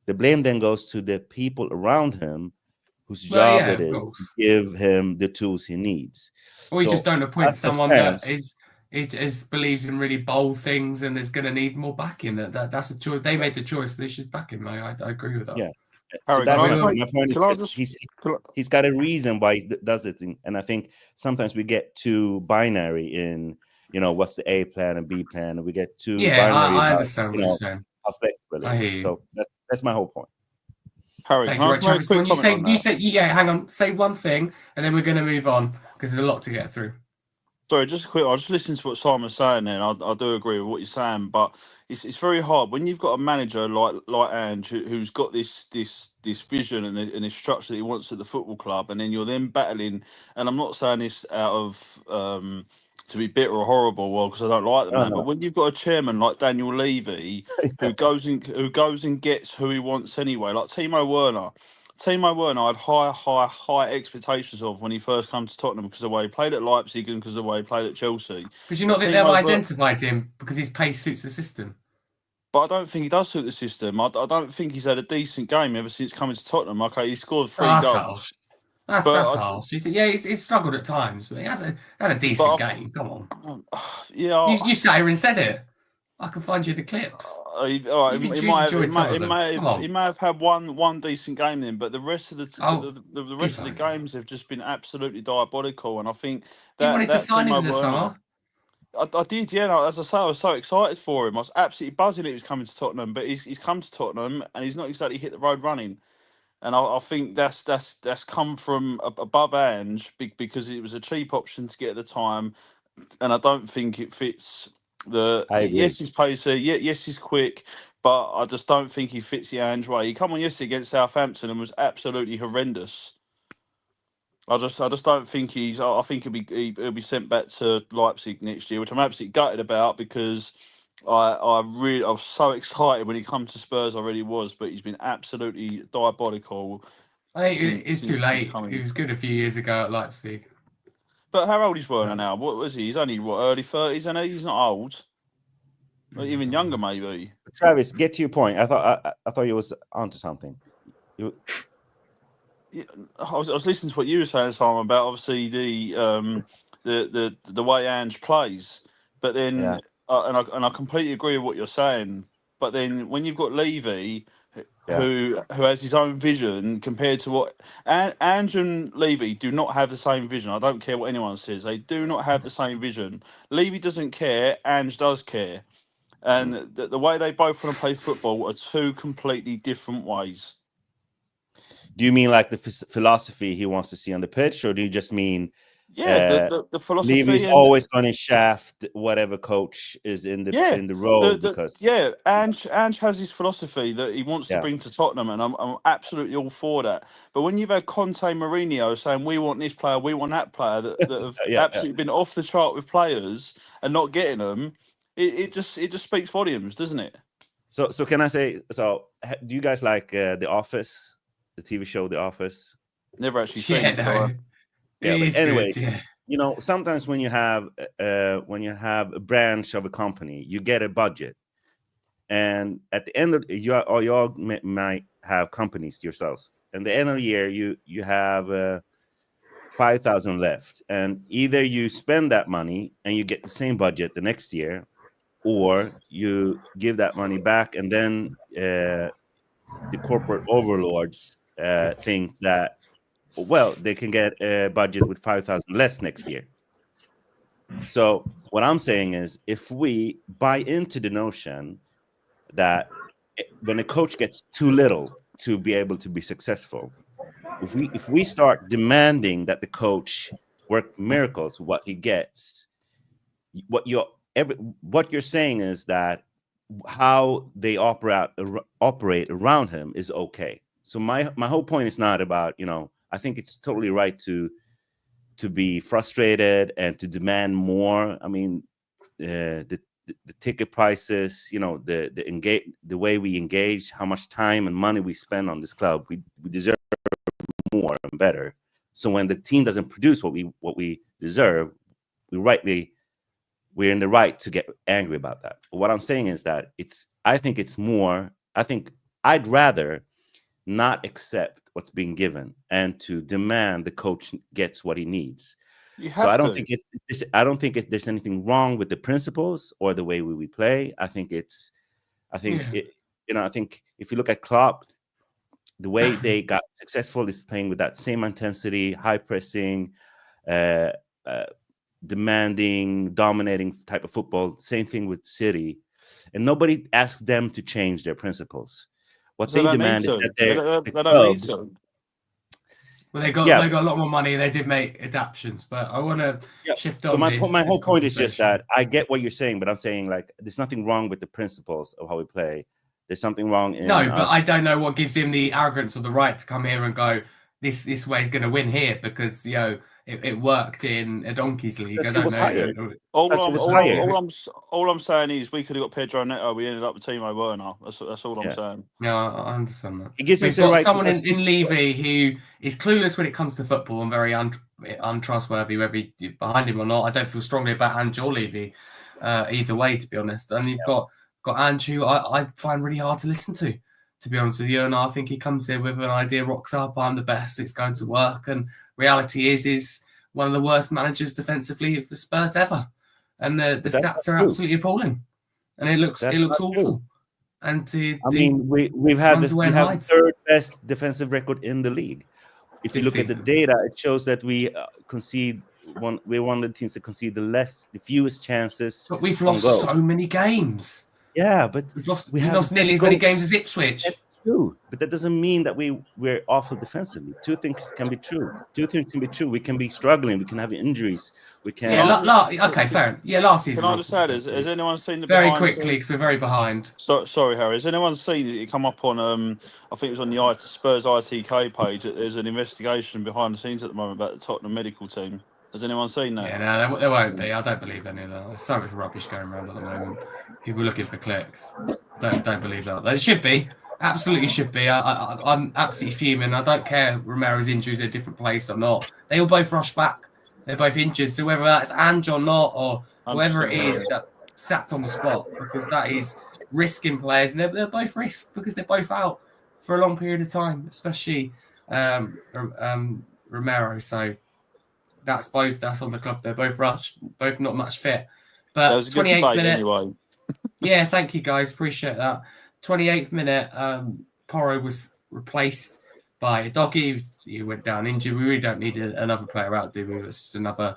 The blame then goes to the people around him whose job it is to give him the tools he needs. Or you just don't appoint someone that believes in really bold things and is going to need more backing. That's a choice. They made the choice. They should back him. I agree with that. Yeah. Harry, so my point is he's got a reason why he does it. And I think sometimes we get too binary in, what's the A plan and B plan, and we get too binary. I understand what you're saying. How flexible it is. So that's my whole point. Harry, you say hang on, say one thing, and then we're going to move on because there's a lot to get through. Sorry, just quick. I was just listening to what Simon's saying there, and I do agree with what you're saying, but it's very hard when you've got a manager like Ange who's got this vision and this structure that he wants at the football club, and then you're then battling. And I'm not saying this out of to be bitter or horrible, well, because I don't like the man. No. But when you've got a chairman like Daniel Levy who goes and gets who he wants anyway, like Timo Werner. Timo Werner, I had high expectations of when he first came to Tottenham because of the way he played at Leipzig and because of the way he played at Chelsea. Because you not think they've identified him because his pace suits the system? But I don't think he does suit the system. I don't think he's had a decent game ever since coming to Tottenham. Okay, he scored 3 goals. Harsh. That's harsh. He's struggled at times, but he hasn't had a decent game. Come on. Yeah, you sat here and said it. I can find you the clips. He might have had one decent game then, but the rest of the games have just been absolutely diabolical. And I think that you wanted to sign him in the summer. I did, yeah. As I say, I was so excited for him. I was absolutely buzzing that he was coming to Tottenham, but he's come to Tottenham and he's not exactly hit the road running. And I think that's come from above Ange because it was a cheap option to get at the time, and I don't think it fits. Yes, he's pacey. Yes, he's quick, but I just don't think he fits the Ange way. He come on yesterday against Southampton and was absolutely horrendous. I just don't think he's. I think he'll be sent back to Leipzig next year, which I'm absolutely gutted about because I was so excited when he come to Spurs. I really was, but he's been absolutely diabolical. I think it's too late. He was good a few years ago at Leipzig. But how old is Werner now? What was he? He's only early 30s, and he's not old. Even younger, maybe. Travis, get to your point. I thought you was onto something. Yeah, I was listening to what you were saying, Simon, about obviously the way Ange plays, but then and I completely agree with what you're saying. But then when you've got Levy, who has his own vision compared to what Ange and Levy do not have the same vision. I don't care what anyone says; they do not have the same vision. Levy doesn't care; Ange does care, and the way they both want to play football are two completely different ways. Do you mean like the philosophy he wants to see on the pitch, or do you just mean the philosophy? Levy's always going to shaft whatever coach is in the role because Ange has his philosophy that he wants to bring to Tottenham, and I'm absolutely all for that. But when you've had Conte, Mourinho saying we want this player, we want that player, that have absolutely been off the chart with players and not getting them, it just speaks volumes, doesn't it? So can I say? So do you guys like The Office? The TV show The Office. Never actually seen it. No. Yeah, but anyways, you know, sometimes when you have a branch of a company, you get a budget, and at the end of you all might have companies yourselves. And the end of the year, you have 5,000 left, and either you spend that money and you get the same budget the next year, or you give that money back, and then the corporate overlords think that, well, they can get a budget with 5,000 less next year. So what I'm saying is, if we buy into the notion that when a coach gets too little to be able to be successful, if we start demanding that the coach work miracles with what he gets, what you're saying is that how they operate around him is okay. So my whole point is not about, you know, I think it's totally right to be frustrated and to demand more. I mean, the ticket prices, you know, the way we engage, how much time and money we spend on this club, we deserve more and better. So when the team doesn't produce what we deserve, we're in the right to get angry about that. But what I'm saying is that I think I'd rather not accept what's being given and to demand the coach gets what he needs. So I don't think there's anything wrong with the principles or the way we play. I think if you look at Klopp, the way they got successful is playing with that same intensity, high pressing, demanding, dominating type of football. Same thing with City, and nobody asks them to change their principles. What they demand is that they don't need to. But they got a lot more money. They did make adaptations, but I want to shift on. So my whole point is just that I get what you're saying, but I'm saying like there's nothing wrong with the principles of how we play. There's something wrong in but I don't know what gives him the arrogance or the right to come here and go, this way is going to win here because it worked in a Donkey's League. I don't know. All I'm saying is we could have got Pedro Neto. We ended up with Timo Werner. That's all I'm saying. Yeah, I understand that. We've got someone in Levy who is clueless when it comes to football and very untrustworthy, whether you're behind him or not. I don't feel strongly about Ange or Levy either way, to be honest. And you've got Ange, who I find really hard to listen to be honest with you. And I think he comes in with an idea, rocks up, I'm the best, it's going to work. And reality is one of the worst managers defensively for Spurs ever. And the stats are absolutely appalling. And it looks awful. True. And we've had the third best defensive record in the league. If you look at the data, it shows that we concede we're one of the teams that concede the fewest chances. But we've lost so many games. Yeah, but we've lost nearly as many games as Ipswich. That's true, but that doesn't mean that we're awful defensively. Two things can be true. We can be struggling. We can have injuries. We can. Okay, fair enough. Yeah, last season. Can I just add? Has anyone seen the very quickly because we're very behind? Sorry, Harry. Has anyone seen it come up on? I think it was on the Spurs ITK page. That there's an investigation behind the scenes at the moment about the Tottenham medical team. Has anyone seen that? Yeah, no, there won't be. I don't believe any of that. There's so much rubbish going around at the moment. People looking for clicks. Don't believe that. It should be. Absolutely should be. I'm absolutely fuming. I don't care Romero's injuries in a different place or not. They all both rush back. They're both injured. So whether that's Ange or not, or whoever it is that sacked on the spot, because that is risking players. And they're both risked because they're both out for a long period of time, especially Romero. So that's on the club. They're both rushed, both not much fit. But 28th minute. Anyway. Yeah, thank you guys. Appreciate that. 28th minute, Porro was replaced by a doggy. He went down injured. We really don't need another player out, do we? It's just another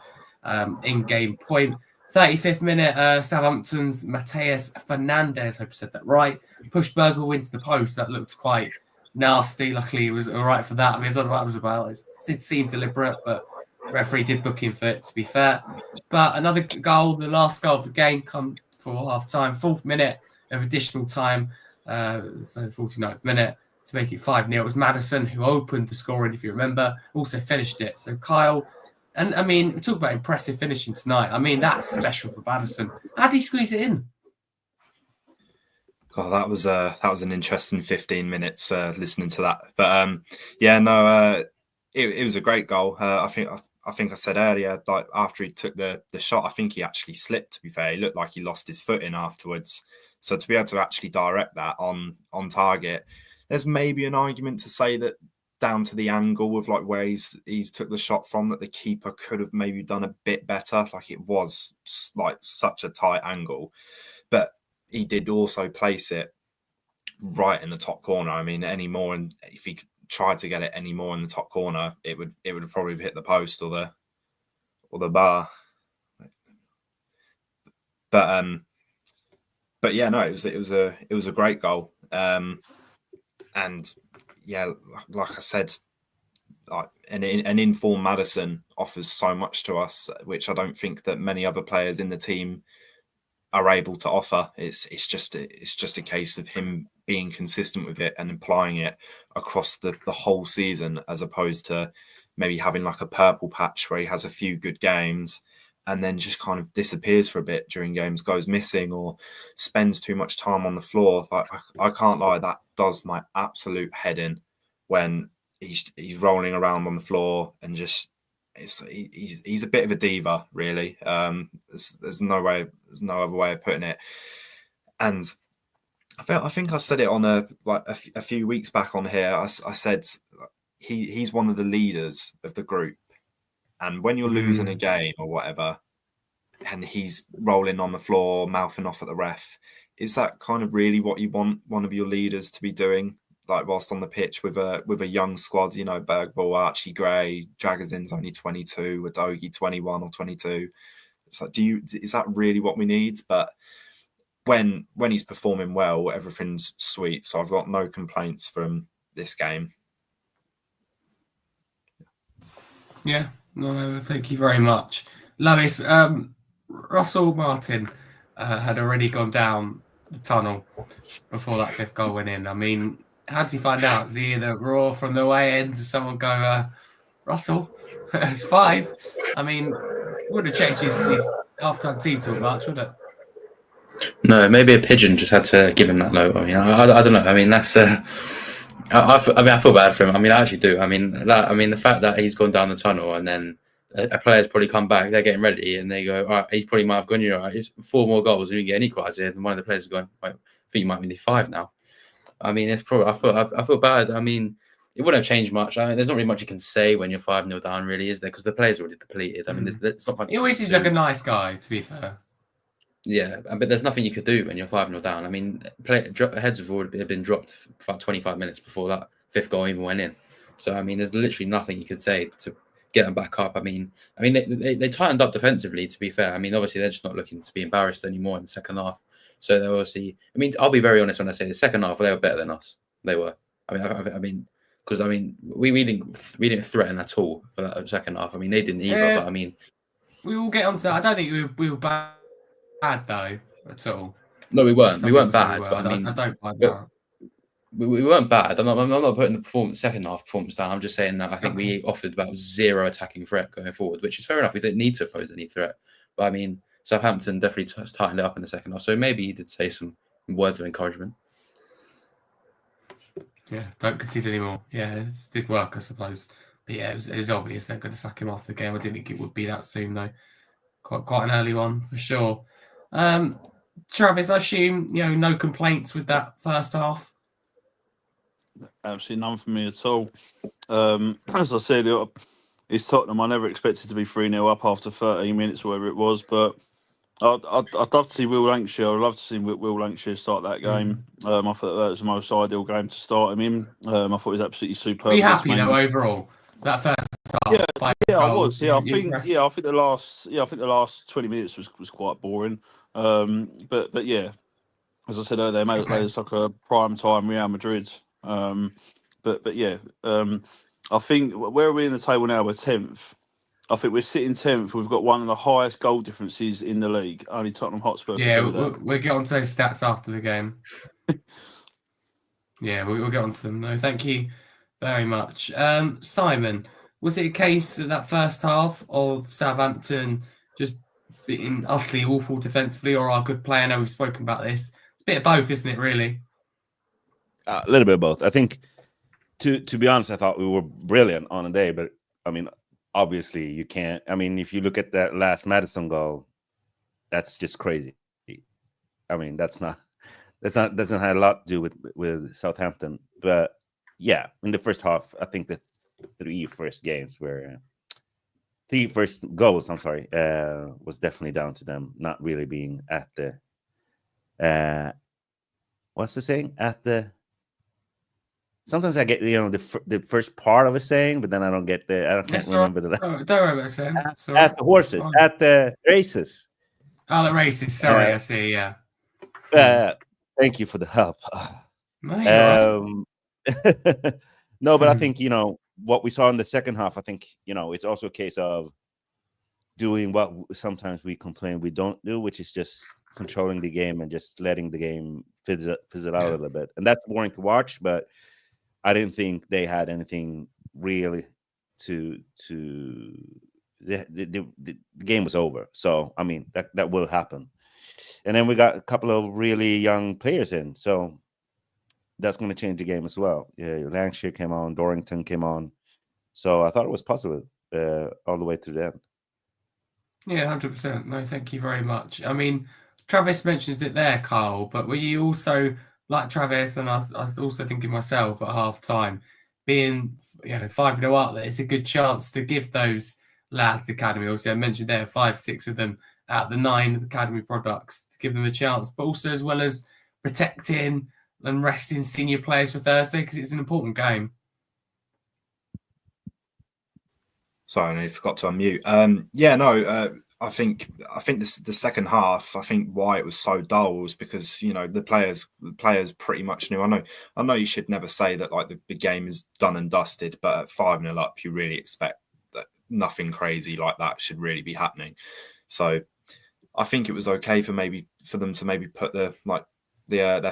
in-game point. 35th minute, Southampton's Mateus Fernandez, hope I said that right, pushed Bergwijn into the post. That looked quite nasty. Luckily, it was all right for that. I mean, I don't know what that was about. It seemed deliberate, but referee did book him for it, to be fair. But another goal, the last goal of the game, come for half-time, 4th minute of additional time, so 49th minute, to make it 5-0. It was Maddison who opened the scoring, if you remember, also finished it. So Kyle, and I mean, we talk about impressive finishing tonight. I mean, that's special for Maddison. How did he squeeze it in? God, that was an interesting 15 minutes listening to that. But it was a great goal. I think I said earlier, like after he took the shot, I think he actually slipped, to be fair. He looked like he lost his footing afterwards. So to be able to actually direct that on target, there's maybe an argument to say that down to the angle of like where he's took the shot from, that the keeper could have maybe done a bit better. Like it was like such a tight angle, but he did also place it right in the top corner. I mean, any more, and if he tried to get it any more in the top corner, it would have probably hit the post or the bar. But yeah, no, it was a great goal. And yeah, like I said, like an informed Maddison offers so much to us, which I don't think that many other players in the team are able to offer. It's just a case of him being consistent with it and applying it across the whole season, as opposed to maybe having like a purple patch where he has a few good games and then just kind of disappears for a bit during games, goes missing or spends too much time on the floor. Like I can't lie, that does my absolute head in when he's rolling around on the floor and just he's a bit of a diva, really. There's no other way of putting it. And I think I said it on a few weeks back on here. I said he's one of the leaders of the group. And when you're losing a game or whatever, and he's rolling on the floor, mouthing off at the ref, is that kind of really what you want one of your leaders to be doing? Like whilst on the pitch with a young squad, you know, Bergwijn, Archie Gray, Jagazin's only 22, Udogie 21 or 22. It's like, is that really what we need? But when he's performing well, everything's sweet. So I've got no complaints from this game. Yeah, no, thank you very much. Lois, Russell Martin had already gone down the tunnel before that fifth goal went in. I mean, how did you find out? Did you hear the roar from the way in? Did someone go, Russell, it's 5? I mean, wouldn't have changed his half-time team talk much, would it? No, maybe a pigeon just had to give him that note. I mean, I don't know. I mean, that's. I feel bad for him. I mean, I actually do. I mean, the fact that he's gone down the tunnel and then a player's probably come back, they're getting ready, and they go, all right, he probably might have gone, all right, it's 4 more goals, and you get an equaliser, and one of the players is going, I think you might need 5 now. I mean, it's probably. I feel bad. I mean, it wouldn't have changed much. I mean, there's not really much you can say when you're 5-0 down, really, is there? Because the players are already depleted. I mean, it's not. He always seems like a nice guy, to be fair. Yeah, but there's nothing you could do when you're 5-0 down. I mean, heads have already been dropped for about 25 minutes before that 5th goal even went in. So I mean, there's literally nothing you could say to get them back up. I mean, they tightened up defensively. To be fair, I mean, obviously they're just not looking to be embarrassed anymore in the second half. So they obviously. I mean, I'll be very honest when I say the second half they were better than us. They were. I mean, because we didn't threaten at all for that second half. I mean, they didn't either. But I mean, we will get onto that. I don't think we were bad though at all. No, we weren't. We weren't bad. But I mean, I don't like that. We weren't bad. I'm not putting the second half performance down. I'm just saying that I think we offered about 0 attacking threat going forward, which is fair enough. We didn't need to pose any threat. But I mean, Southampton definitely tightened it up in the second half. So maybe he did say some words of encouragement. Yeah, don't concede anymore. Yeah, it did work, I suppose. But yeah, it was obvious they're going to sack him off the game. I didn't think it would be that soon, though. Quite an early one, for sure. Travis, I assume, no complaints with that first half? Absolutely none for me at all. As I said, it's Tottenham. I never expected to be 3-0 up after 13 minutes or whatever it was, but I'd love to see Will Lancashire. I'd love to see Will Lancashire start that game. I thought that was the most ideal game to start him in. I thought it was absolutely superb. Are you happy though overall? That first half? Yeah, I was. Yeah, I think the last 20 minutes was quite boring. But yeah, as I said earlier, they made it like a prime time Real Madrid. But yeah, I think where are we in the table now? We're 10th. I think we're sitting 10th. We've got one of the highest goal differences in the league. Only Tottenham Hotspur. Yeah, we'll get on to those stats after the game. Yeah, we'll get on to them. No, thank you very much. Simon, was it a case that first half of Southampton just being utterly awful defensively, or our good play? I know we've spoken about this. It's a bit of both, isn't it, really? A little bit of both. I think, to be honest, I thought we were brilliant on a day, but I mean, obviously you can't. I mean, if you look at that last Maddison goal, that's just crazy. I mean, doesn't have a lot to do with Southampton. But yeah, in the first half, I think the 3 first goals, was definitely down to them not really being at the what's the saying? Sometimes I get the first part of a saying, but then I don't get can't remember the. Don't worry about saying. At the horses, at the races. Oh, the races. Sorry, I see. Yeah. Thank you for the help. No, no, but I think what we saw in the second half. I think it's also a case of doing what sometimes we complain we don't do, which is just controlling the game and just letting the game fizzle out a little bit, and that's boring to watch. But I didn't think they had anything really to. The game was over, so I mean that will happen. And then we got a couple of really young players in, so that's going to change the game as well. Yeah, Lancashire came on, Dorrington came on, so I thought it was possible all the way to the end. Yeah, 100%. No, thank you very much. I mean, Travis mentions it there, Carl, but were you also like Travis, and I was also thinking myself at half time, being 5-0 up, that it's a good chance to give those lads the academy. Also, I mentioned there 5-6 of them out of the 9 academy products to give them a chance, but also as well as protecting and resting senior players for Thursday because it's an important game. Sorry, I forgot to unmute. I think the second half. I think why it was so dull was because the players pretty much knew. I know you should never say that like the game is done and dusted, but at 5-0 up, you really expect nothing crazy like that should really be happening. So I think it was okay for them to maybe put their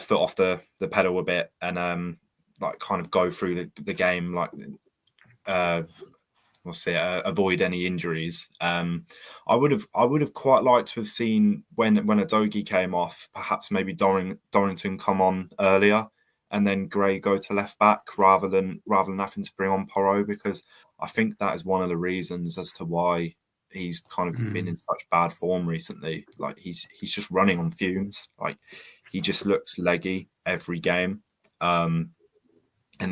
foot off the pedal a bit and like kind of go through the game, like avoid any injuries. I would have quite liked to have seen when Udogie came off, perhaps maybe Dorrington come on earlier and then Gray go to left back rather than having to bring on Porro, because I think that is one of the reasons as to why he's kind of been in such bad form recently. Like he's just running on fumes. Like he just looks leggy every game. And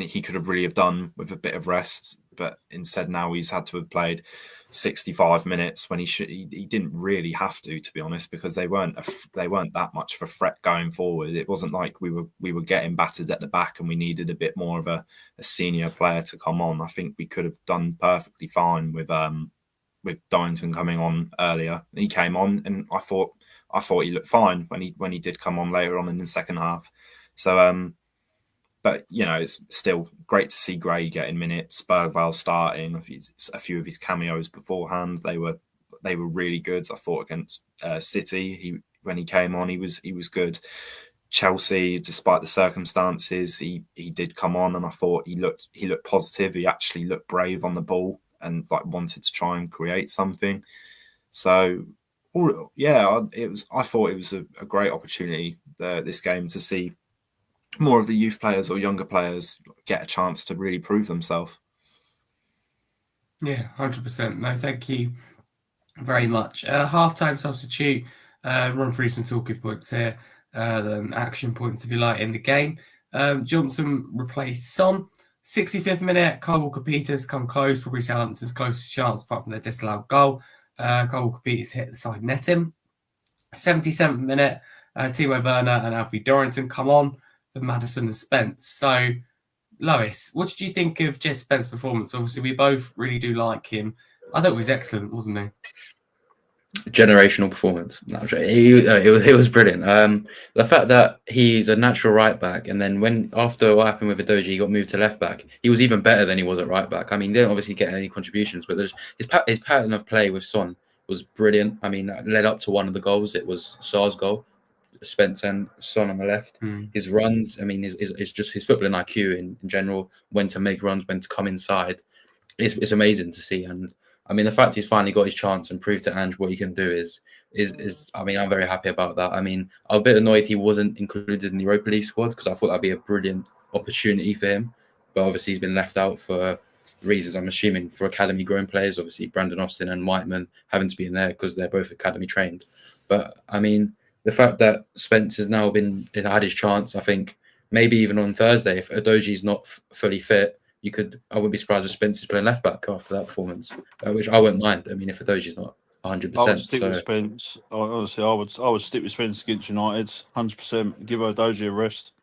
he could have really have done with a bit of rest, but instead now he's had to have played 65 minutes when he didn't really have to be honest, because they weren't that much of a threat going forward. It wasn't like we were getting battered at the back and we needed a bit more of a senior player to come on. I think we could have done perfectly fine with Dorrington coming on earlier. He came on and I thought he looked fine when he did come on later on in the second half. So but it's still great to see Gray getting minutes, Bergvall starting. A few of his cameos beforehand, they were really good. I thought against City, when he came on, he was good. Chelsea, despite the circumstances, he did come on, and I thought he looked positive. He actually looked brave on the ball and like wanted to try and create something. So I thought it was a great opportunity this game to see more of the youth players or younger players get a chance to really prove themselves. Yeah, 100%. No, thank you very much. Half-time substitute, run through some talking points here, action points, if you like, in the game. Johnson replaced Son. 65th minute, Kyle Walker-Peters come close, probably Southampton's closest chance, apart from their disallowed goal. Kyle Walker-Peters hit the side netting. 77th minute, Timo Werner and Alfie Dorrington come on for Maddison and Spence. So, Lois, what did you think of Jez Spence's performance? Obviously, we both really do like him. I thought it was excellent, wasn't he? Generational performance. It was brilliant. The fact that he's a natural right back, and then after what happened with Udogie, he got moved to left back, he was even better than he was at right back. I mean, they didn't obviously get any contributions, but his pattern of play with Son was brilliant. I mean, that led up to one of the goals. It was Sar's goal, Spence and Son on the left. His runs, I mean, is just his footballing IQ in general, when to make runs, when to come inside. It's amazing to see. And I mean, the fact he's finally got his chance and proved to Ange what he can do is I mean, I'm very happy about that. I mean, I'm a bit annoyed he wasn't included in the Europa League squad, because I thought that'd be a brilliant opportunity for him. But obviously he's been left out for reasons, I'm assuming, for academy grown players. Obviously Brandon Austin and Whiteman having to be in there because they're both academy trained. But I mean, the fact that Spence has now had his chance, I think maybe even on Thursday, if Udogie's not fully fit, I wouldn't be surprised if Spence is playing left back after that performance, which I wouldn't mind. I mean, if Udogie's not 100%. I would stick with Spence. Honestly, I would stick with Spence against United, 100%. Give Udogie a rest.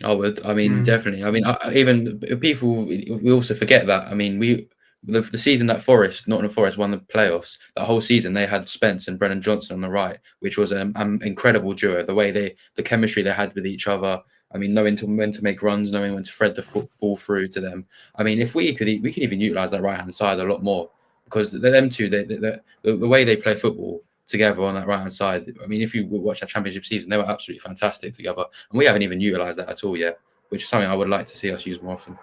I would. I mean, definitely. I mean, even people, we also forget that. I mean, the season that Nottingham Forest won the playoffs, that whole season they had Spence and Brennan Johnson on the right, which was an incredible duo. The way the chemistry they had with each other. I mean, knowing when to make runs, knowing when to thread the football through to them. I mean, if we could even utilize that right hand side a lot more, because them two, the way they play football together on that right hand side. I mean, if you watch that championship season, they were absolutely fantastic together, and we haven't even utilized that at all yet, which is something I would like to see us use more often.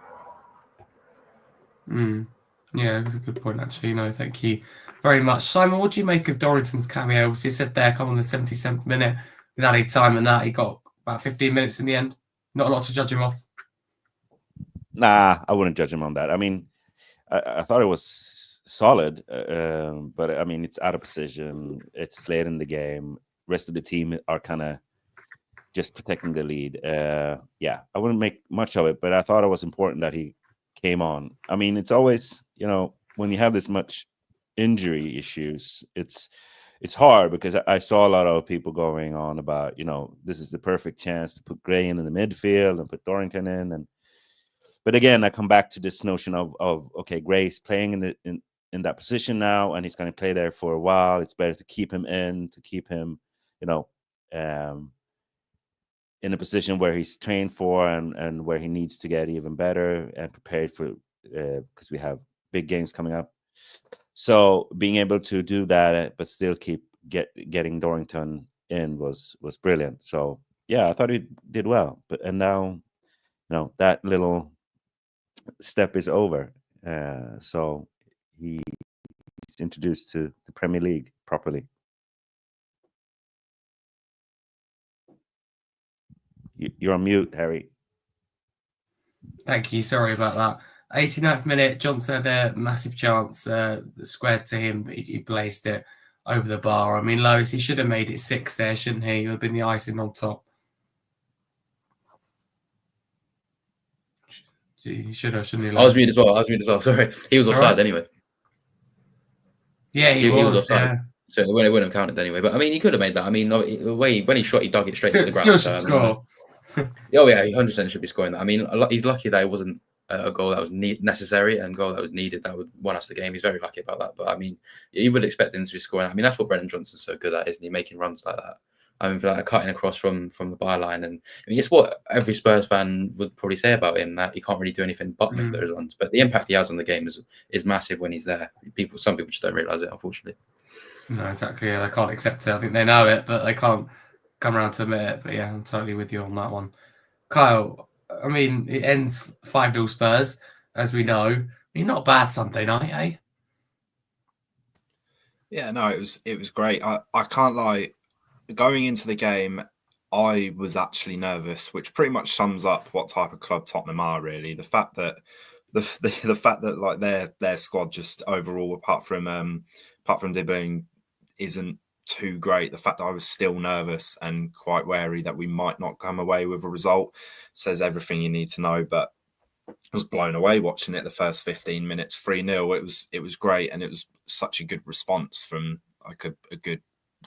Yeah, that's a good point, actually. No, thank you very much. Simon, what do you make of Dorrington's cameo? Obviously, he said there, come on the 77th minute, with added time and that, he got about 15 minutes in the end. Not a lot to judge him off. Nah, I wouldn't judge him on that. I mean, I thought it was solid, but I mean, it's out of position. It's late in the game. Rest of the team are kind of just protecting the lead. Yeah, I wouldn't make much of it, but I thought it was important that he came on. I mean, it's always, when you have this much injury issues, it's hard, because I saw a lot of people going on about, this is the perfect chance to put Gray in the midfield and put Dorrington in. But again, I come back to this notion of okay, Gray's playing in that position now, and he's going to play there for a while. It's better to keep him to keep him, in a position where he's trained for and where he needs to get even better and prepared for, because we have big games coming up. So being able to do that, but still keep getting Dorrington in was brilliant. So yeah, I thought he did well. And now, that little step is over. So he's introduced to the Premier League properly. You're on mute, Harry. Thank you. Sorry about that. 89th minute, Johnson had a massive chance, squared to him, but he placed it over the bar. I mean, Lois, he should have made it 6 there, shouldn't he? It would have been the icing on top. He should have, shouldn't he? I was mute as well. Sorry. He was offside anyway. Yeah, he was offside. Yeah. So it wouldn't have counted anyway. But I mean, he could have made that. I mean, the way when he shot, he dug it straight to the ground. Still should score. Oh yeah, he 100% should be scoring that. I mean, he's lucky that it wasn't a goal that was necessary and a goal that was needed. That would won us the game. He's very lucky about that. But I mean, you would expect him to be scoring. I mean, that's what Brendan Johnson's so good at, isn't he? Making runs like that. I mean, for like cutting across from the byline, and I mean, it's what every Spurs fan would probably say about him, that he can't really do anything but make those runs. But the impact he has on the game is massive when he's there. Some people just don't realise it, unfortunately. No, exactly. They can't accept it. I think they know it, but they can't come around to admit it. But yeah, I'm totally with you on that one. Kyle, I mean, it ends 5-0 Spurs, as we know. I mean, not a bad Sunday night, eh? Yeah, no, it was great. I can't lie. Going into the game, I was actually nervous, which pretty much sums up what type of club Tottenham are. Really, the fact that like their squad just overall, apart from Dibbling, isn't too great. The fact that I was still nervous and quite wary that we might not come away with a result says everything you need to know. But I was blown away watching it. The first 15 minutes, 3-0. It was great, and it was such a good response from like a good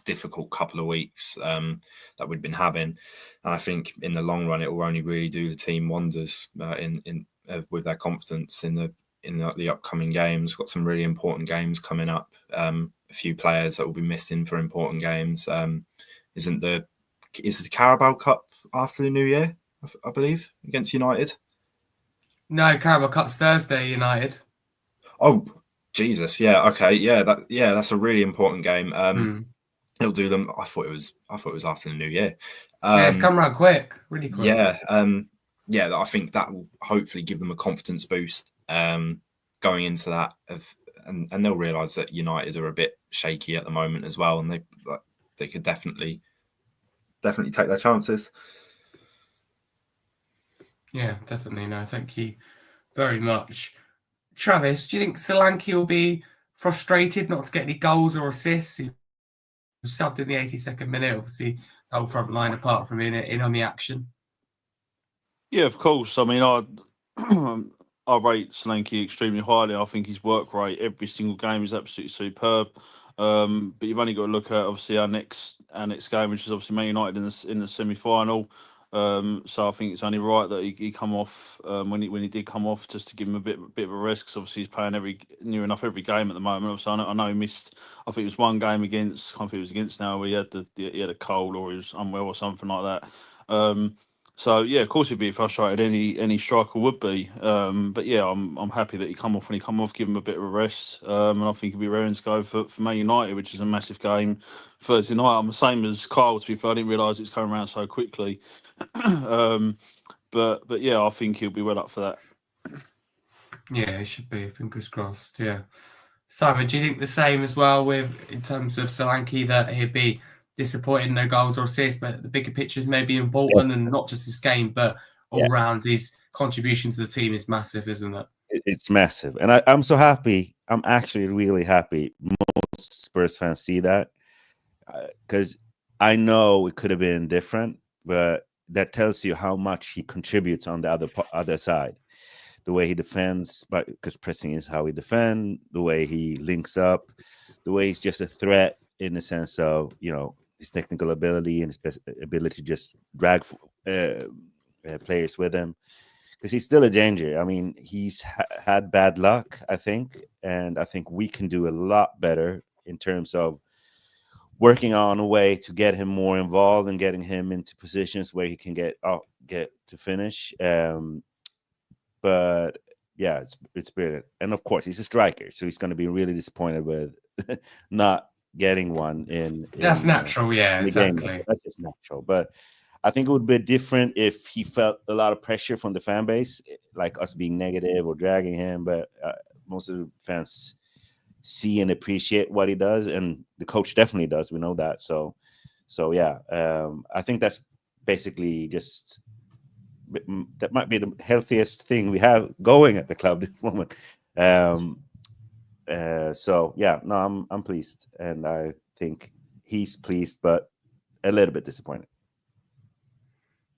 difficult couple of weeks that we'd been having. And I think in the long run, it will only really do the team wonders with their confidence in the upcoming games. We've got some really important games coming up. A few players that will be missing for important games. Is the Carabao Cup after the New Year, I believe, against United? No, Carabao Cup's Thursday, United. Oh, Jesus. Yeah. Okay. Yeah. That's a really important game. It'll do them. I thought it was after the New Year. It's come around quick, really quick. Yeah. I think that will hopefully give them a confidence boost going into that. And they'll realise that United are a bit shaky at the moment as well, and they could definitely take their chances. Yeah, definitely. No, thank you very much. Travis, do you think Solanke will be frustrated not to get any goals or assists? He was subbed in the 82nd minute, obviously, whole front line apart from in on the action. Yeah, of course. I mean, I rate Solanke extremely highly. I think his work rate every single game is absolutely superb. But you've only got to look at obviously our next game, which is obviously Man United in the semi-final. So I think it's only right that he come off when he did come off, just to give him a bit of a rest, because obviously he's playing near enough every game at the moment. Obviously, I know he missed. I think it was one game against. I can't think it was against now, where he had a cold or he was unwell or something like that. So yeah, of course he'd be frustrated. Any striker would be. But yeah, I'm happy that he come off when he come off, give him a bit of a rest. And I think he'll be raring to go for Man United, which is a massive game Thursday night. I'm the same as Kyle, to be fair. I didn't realise it's coming around so quickly. But yeah, I think he'll be well up for that. Yeah, it should be. Fingers crossed. Yeah. Simon, do you think the same as well in terms of Solanke, that he'd be disappointed, no goals or assists, but the bigger picture is maybe important, and not just this game, but all round his contribution to the team is massive, isn't it? It's massive. And I'm so happy. I'm actually really happy most Spurs fans see that, because I know it could have been different, but that tells you how much he contributes on the other side. The way he defends, because pressing is how he defends, the way he links up, the way he's just a threat in the sense of, his technical ability and his ability to just drag players with him, because he's still a danger. I mean, he's had bad luck, I think, and I think we can do a lot better in terms of working on a way to get him more involved and getting him into positions where he can get to finish. But yeah, it's brilliant. And of course, he's a striker, so he's going to be really disappointed with not getting one in That's natural, yeah, in the exactly. game. That's just natural. But I think it would be different if he felt a lot of pressure from the fan base, like us being negative or dragging him. But most of the fans see and appreciate what he does, and the coach definitely does. We know that. So yeah, I think that's basically just that might be the healthiest thing we have going at the club this moment. So yeah, no, I'm pleased, and I think he's pleased, but a little bit disappointed.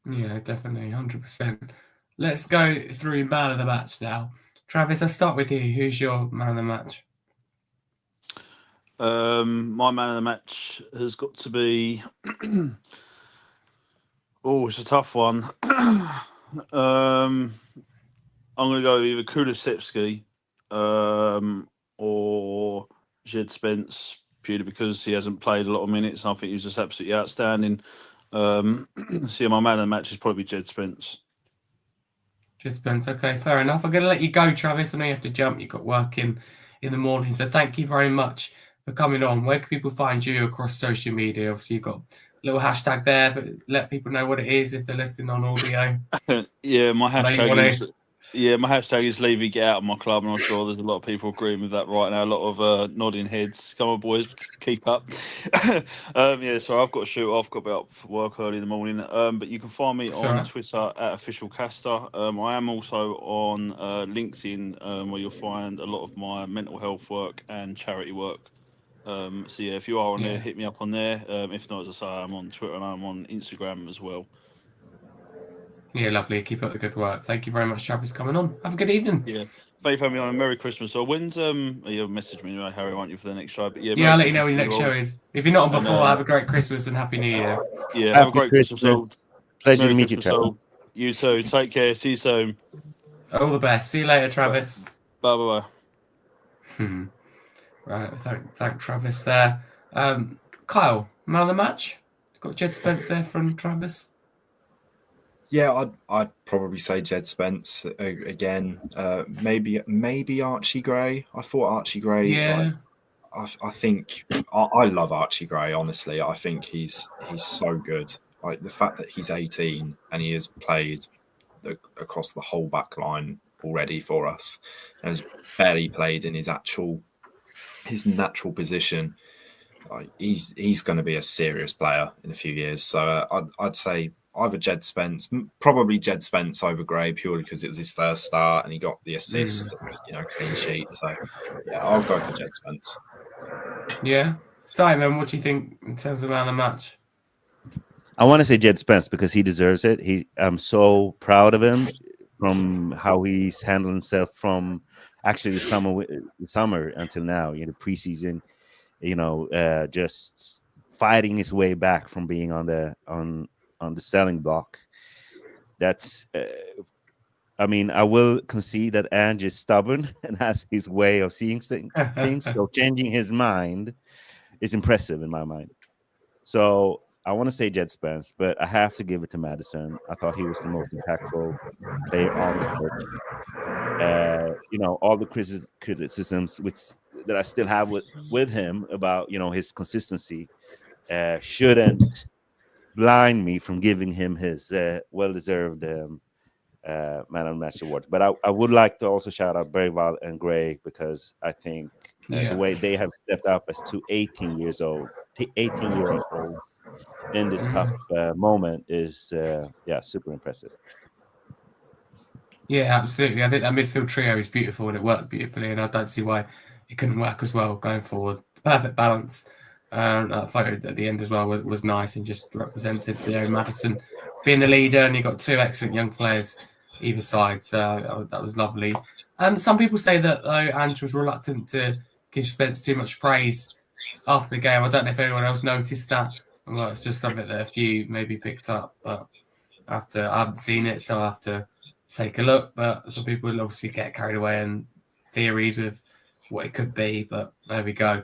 Yeah, definitely, 100%. Let's go through man of the match now. Travis, I'll start with you. Who's your man of the match? My man of the match has got to be. Oh, it's a tough one. I'm going to go either Kulusevski or Jed Spence, purely because he hasn't played a lot of minutes. I think he was just absolutely outstanding. So yeah, my man of the match is probably Jed Spence. Jed Spence, okay, fair enough. I'm going to let you go, Travis. I know you have to jump. You've got work in the morning. So thank you very much for coming on. Where can people find you across social media? Obviously, you've got a little hashtag there. But let people know what it is if they're listening on audio. Yeah, my hashtag is Levy Get Out of My Club, and I'm sure there's a lot of people agreeing with that right now. A lot of nodding heads. Come on, boys, keep up. Yeah, so I've got to shoot off. Got to be up for work early in the morning. But you can find me on Twitter at officialcaster. I am also on LinkedIn, where you'll find a lot of my mental health work and charity work. So yeah, if you are on there, hit me up on there. If not, as I say, I'm on Twitter and I'm on Instagram as well. Yeah, lovely. Keep up the good work. Thank you very much, Travis, coming on. Have a good evening. Yeah. Thank you for having me on. Merry Christmas. So when's you'll message me anyway, Harry, won't you, for the next show? But yeah, I'll let you know when your next show is. If you're not on before, have a great Christmas and Happy New Year. Yeah, have a great Christmas. Pleasure to meet you, Travis. You too. Take care. See you soon. All the best. See you later, Travis. Bye. Right, thank Travis there. Kyle, man of the match? Got Jed Spence there from Travis. Yeah, I'd probably say Jed Spence again. Maybe Archie Gray. I thought Archie Gray. Yeah. I think I love Archie Gray. Honestly, I think he's so good. Like the fact that he's 18 and he has played across the whole back line already for us, and has barely played in his natural position. He's going to be a serious player in a few years. So I'd say either Jed Spence, probably Jed Spence over Gray, purely because it was his first start and he got the assist, clean sheet. So yeah, I'll go for Jed Spence. Yeah, Simon, what do you think in terms of man of the match? I want to say Jed Spence because he deserves it. I'm so proud of him from how he's handled himself from actually the summer until now. Preseason. Just fighting his way back from being on the selling block. That's, I will concede that Ange is stubborn and has his way of seeing things. So changing his mind is impressive in my mind. So I want to say Jed Spence, but I have to give it to Maddison. I thought he was the most impactful player on the pitch. All the criticisms that I still have with him about his consistency shouldn't blind me from giving him his well-deserved man of the match award. But I would like to also shout out Bergvall and Gray because I think the way they have stepped up as two 18-year-olds in this tough moment is super impressive. Yeah, absolutely. I think that midfield trio is beautiful and it worked beautifully, and I don't see why it couldn't work as well going forward. Perfect balance. That photo at the end as well was nice and just represented Maddison being the leader, and you got two excellent young players either side. So that was lovely. Some people say that though Ange was reluctant to give Spence too much praise after the game. I don't know if anyone else noticed that. Well, it's just something that a few maybe picked up, but I haven't seen it, so I have to take a look. But some people will obviously get carried away in theories with what it could be, but there we go.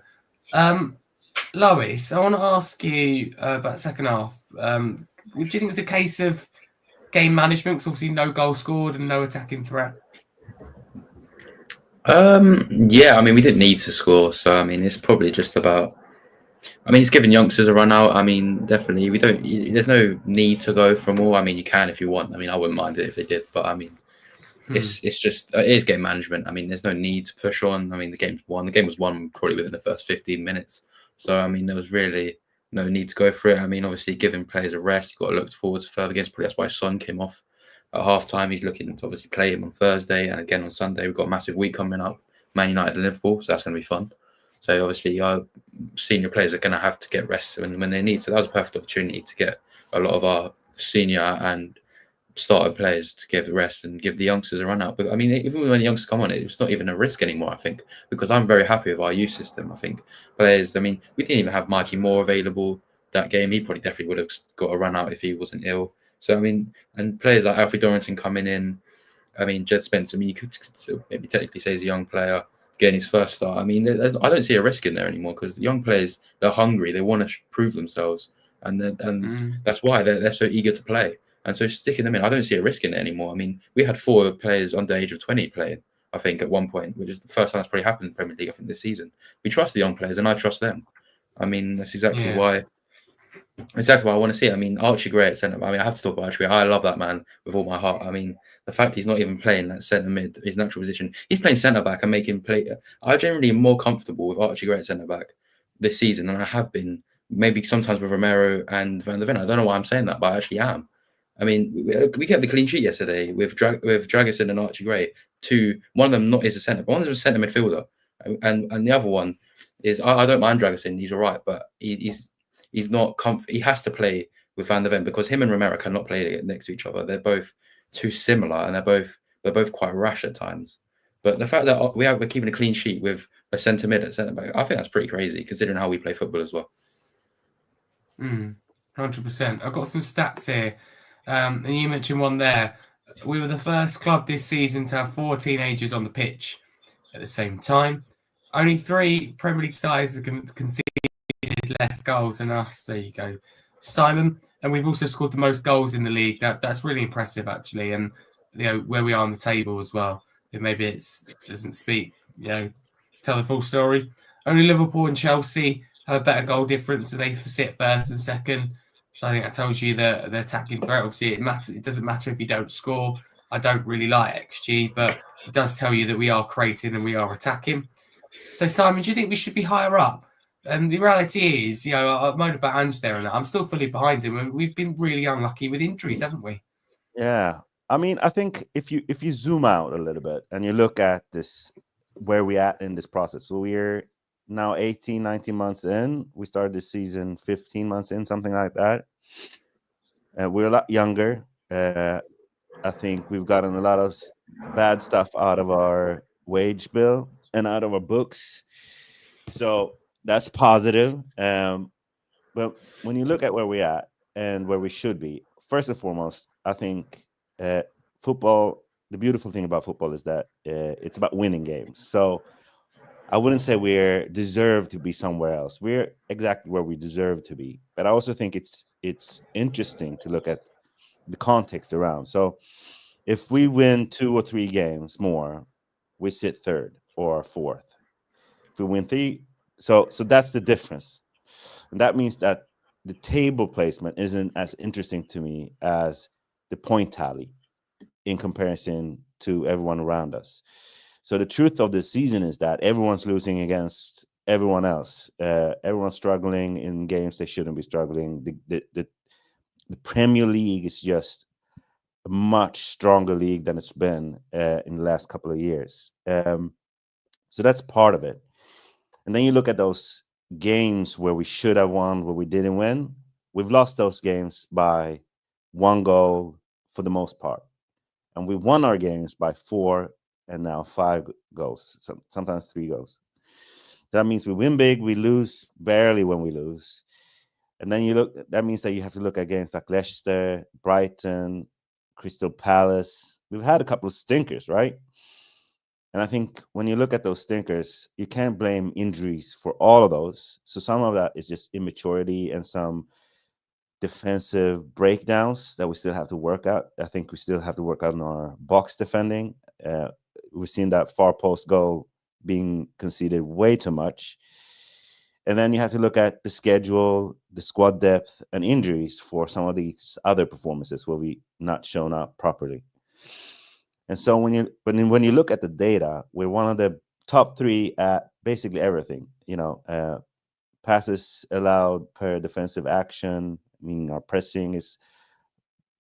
Lois, I want to ask you about the second half. Do you think it was a case of game management? Because obviously no goal scored and no attacking threat. Yeah, I mean, we didn't need to score, so I mean, it's probably just about. I mean, it's giving youngsters a run out. I mean, definitely, we don't. There's no need to go for more. I mean, you can if you want. I mean, I wouldn't mind it if they did, but I mean, it's just it is game management. I mean, there's no need to push on. I mean, the game's won. The game was won probably within the first 15 minutes. So I mean, there was really no need to go for it. I mean, obviously, giving players a rest. You've got to look forward to further games. Probably that's why Son came off at halftime. He's looking to obviously play him on Thursday and again on Sunday. We've got a massive week coming up. Man United and Liverpool, so that's going to be fun. So obviously, our senior players are going to have to get rest when they need. So that was a perfect opportunity to get a lot of our senior and starter players to give the rest and give the youngsters a run out. But I mean, even when the youngsters come on, it's not even a risk anymore, I think, because I'm very happy with our youth system. I think players, I mean, we didn't even have Mikey Moore available that game. He probably definitely would have got a run out if he wasn't ill. So, I mean, and players like Alfie Dorrington coming in, I mean, Jed Spence, I mean, you could still maybe technically say he's a young player getting his first start. I mean, I don't see a risk in there anymore because the young players, they're hungry. They want to prove themselves. And that's why they're so eager to play. And so sticking them in, I don't see a risk in it anymore. I mean, we had 4 players under the age of 20 playing, I think, at one point, which is the first time that's probably happened in the Premier League, I think, this season. We trust the young players and I trust them. I mean, that's exactly why I want to see it. I mean, Archie Gray at centre. I mean, I have to talk about Archie Gray. I love that man with all my heart. I mean, the fact he's not even playing that centre mid, his natural position, he's playing centre back and making play. I generally am more comfortable with Archie Gray at centre back this season than I have been. Maybe sometimes with Romero and Van der Ven. I don't know why I'm saying that, but I actually am. I mean, we kept the clean sheet yesterday with Dragusin and Archie Gray. One of them not is a centre, but one of them is a centre midfielder, and the other one is I don't mind Dragusin. He's all right, but he's not he has to play with Van der Ven because him and Romero cannot play next to each other. They're both too similar, and they're both quite rash at times. But the fact that we're keeping a clean sheet with a centre mid at centre back, I think that's pretty crazy considering how we play football as well. 100%. I've got some stats here. And you mentioned one there. We were the first club this season to have 4 teenagers on the pitch at the same time. Only 3 Premier League sides have conceded less goals than us. There you go, Simon. And we've also scored the most goals in the league. That's really impressive, actually. And where we are on the table as well. Maybe it doesn't speak, tell the full story. Only Liverpool and Chelsea have a better goal difference, so they sit first and second. So I think that tells you the attacking threat. Obviously, it doesn't matter if you don't score. I don't really like XG, but it does tell you that we are creating and we are attacking. So, Simon, do you think we should be higher up? And the reality is, I've moaned about Ange there, and I'm still fully behind him. And we've been really unlucky with injuries, haven't we? Yeah, I mean, I think if you zoom out a little bit and you look at this, where we at in this process, so we're now 18, 19 months in. We started this season 15 months in, something like that. We're a lot younger. I think we've gotten a lot of bad stuff out of our wage bill and out of our books. So that's positive. But when you look at where we're at and where we should be, first and foremost, I think football, the beautiful thing about football is that it's about winning games. So I wouldn't say we're deserved to be somewhere else. We're exactly where we deserve to be. But I also think it's interesting to look at the context around. So if we win 2 or 3 games more, we sit 3rd or 4th. If we win 3, so that's the difference. And that means that the table placement isn't as interesting to me as the point tally in comparison to everyone around us. So the truth of this season is that everyone's losing against everyone else. Everyone's struggling in games they shouldn't be struggling. The Premier League is just a much stronger league than it's been in the last couple of years. So that's part of it. And then you look at those games where we should have won, where we didn't win. We've lost those games by 1 goal for the most part. And we won our games by 4 and now 5 goals, sometimes 3 goals. That means we win big, we lose barely when we lose. And then that means that you have to look at games like Leicester, Brighton, Crystal Palace. We've had a couple of stinkers, right? And I think when you look at those stinkers, you can't blame injuries for all of those. So some of that is just immaturity and some defensive breakdowns that we still have to work out. I think we still have to work out on our box defending. we've seen that far post goal being conceded way too much. And then you have to look at the schedule, the squad depth, and injuries for some of these other performances where we not shown up properly. And so when you look at the data, we're one of the top 3 at basically everything. Passes allowed per defensive action, meaning our pressing is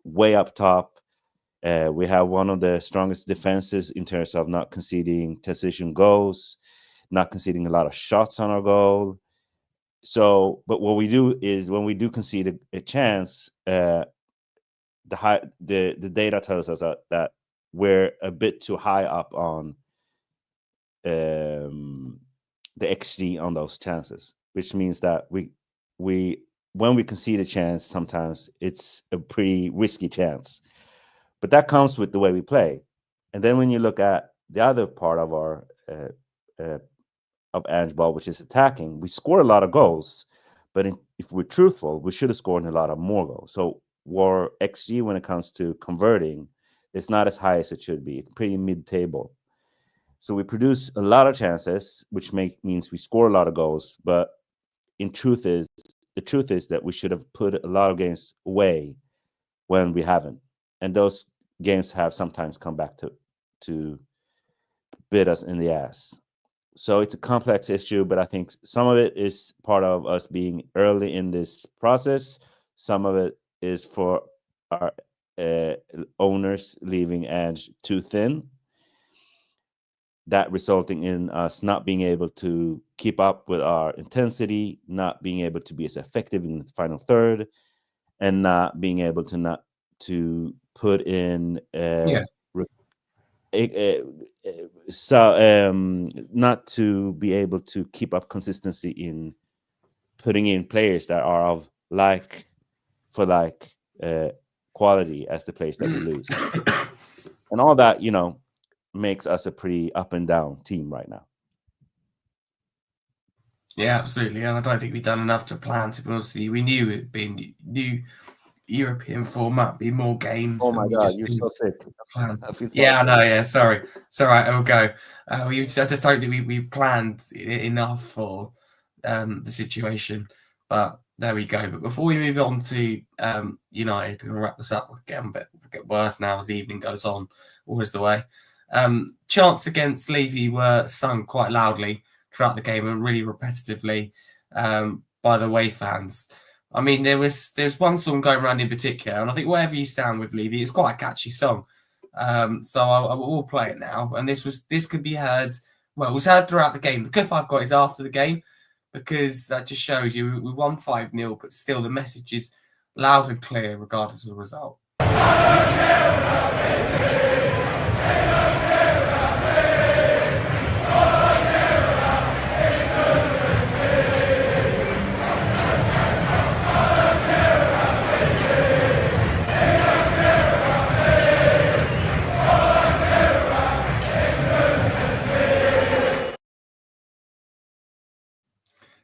way up top. We have one of the strongest defenses in terms of not conceding transition goals, not conceding a lot of shots on our goal. So, but what we do is when we do concede a chance, the data tells us that we're a bit too high up on the XG on those chances, which means that we when we concede a chance, sometimes it's a pretty risky chance. But that comes with the way we play. And then when you look at the other part of our of Ange ball, which is attacking, we score a lot of goals. But if we're truthful, we should have scored a lot of more goals. So our XG when it comes to converting is not as high as it should be. It's pretty mid-table. So we produce a lot of chances, which means we score a lot of goals. But the truth is that we should have put a lot of games away when we haven't. And those games have sometimes come back to bit us in the ass. So it's a complex issue, but I think some of it is part of us being early in this process. Some of it is for our owners leaving Ange too thin. That resulting in us not being able to keep up with our intensity, not being able to be as effective in the final third, and not being able to put in not to be able to keep up consistency in putting in players that are of quality as the players that we lose. And all that, makes us a pretty up and down team right now. Yeah, absolutely. And I don't think we've done enough to plan, to be honest with you. We knew it'd be new European format, be more games. Oh my God, you're so sick. Yeah, I know. Yeah, sorry. It's all right. I'll go. We just don't think that we planned enough for the situation. But there we go. But before we move on to United, we're going to wrap this up. We'll get worse now as the evening goes on. Always the way. Chants against Levy were sung quite loudly throughout the game and really repetitively by the away fans. I mean, there's one song going around in particular, and I think wherever you stand with Levy, it's quite a catchy song. So I will play it now. And this could be heard. Well, it was heard throughout the game. The clip I've got is after the game because that just shows you we won 5-0, but still the message is loud and clear regardless of the result.